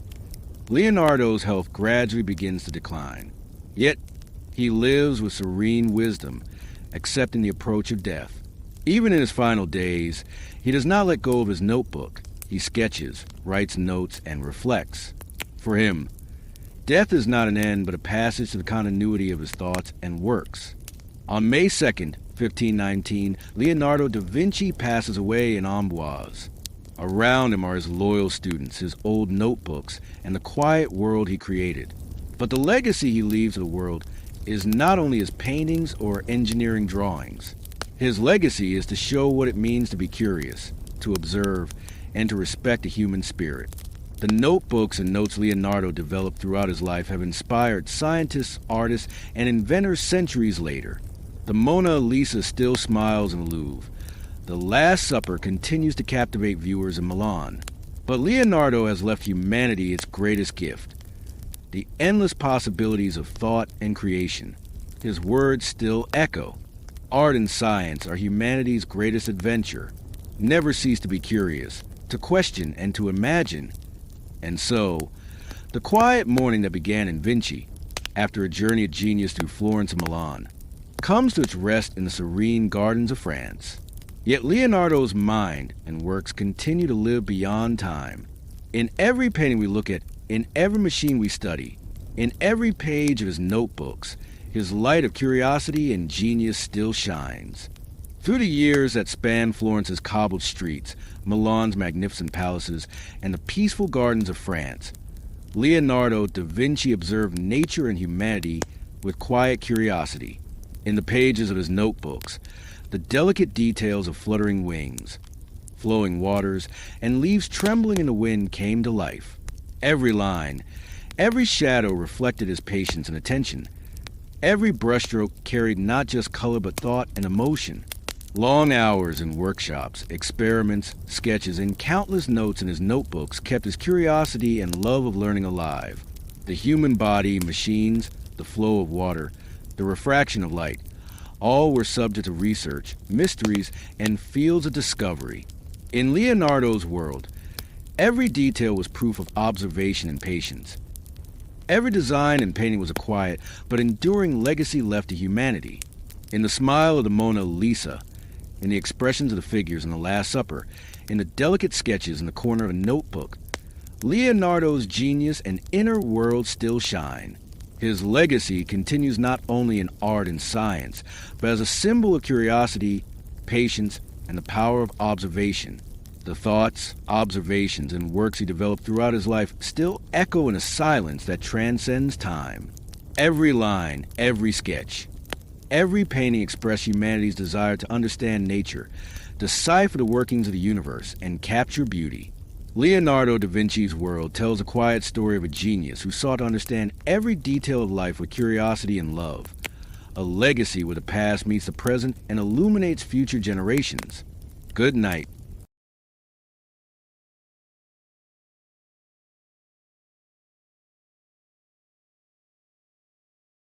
Leonardo's health gradually begins to decline. Yet, he lives with serene wisdom, accepting the approach of death. Even in his final days, he does not let go of his notebook. He sketches, writes notes, and reflects. For him, death is not an end, but a passage to the continuity of his thoughts and works. On May 2nd, 1519, Leonardo da Vinci passes away in Amboise. Around him are his loyal students, his old notebooks, and the quiet world he created. But the legacy he leaves to the world is not only his paintings or engineering drawings. His legacy is to show what it means to be curious, to observe, and to respect the human spirit. The notebooks and notes Leonardo developed throughout his life have inspired scientists, artists, and inventors centuries later. The Mona Lisa still smiles in the Louvre. The Last Supper continues to captivate viewers in Milan. But Leonardo has left humanity its greatest gift, the endless possibilities of thought and creation. His words still echo. Art and science are humanity's greatest adventure. Never cease to be curious, to question, and to imagine. And so, the quiet morning that began in Vinci, after a journey of genius through Florence and Milan, comes to its rest in the serene gardens of France. Yet Leonardo's mind and works continue to live beyond time. In every painting we look at, in every machine we study, in every page of his notebooks, his light of curiosity and genius still shines. Through the years that span Florence's cobbled streets, Milan's magnificent palaces, and the peaceful gardens of France, Leonardo da Vinci observed nature and humanity with quiet curiosity. In the pages of his notebooks, the delicate details of fluttering wings, flowing waters, and leaves trembling in the wind came to life. Every line, every shadow reflected his patience and attention. Every brushstroke carried not just color but thought and emotion. Long hours in workshops, experiments, sketches, and countless notes in his notebooks kept his curiosity and love of learning alive. The human body, machines, the flow of water, the refraction of light, All were subject to research, mysteries, and fields of discovery. In Leonardo's world, every detail was proof of observation and patience. Every design and painting was a quiet but enduring legacy left to humanity. In the smile of the Mona Lisa, in the expressions of the figures in the Last Supper, in the delicate sketches in the corner of a notebook, Leonardo's genius and inner world still shine. His legacy continues not only in art and science, but as a symbol of curiosity, patience, and the power of observation. The thoughts, observations, and works he developed throughout his life still echo in a silence that transcends time. Every line, every sketch, every painting expressed humanity's desire to understand nature, decipher the workings of the universe, and capture beauty. Leonardo da Vinci's world tells a quiet story of a genius who sought to understand every detail of life with curiosity and love. A legacy where the past meets the present and illuminates future generations. Good night.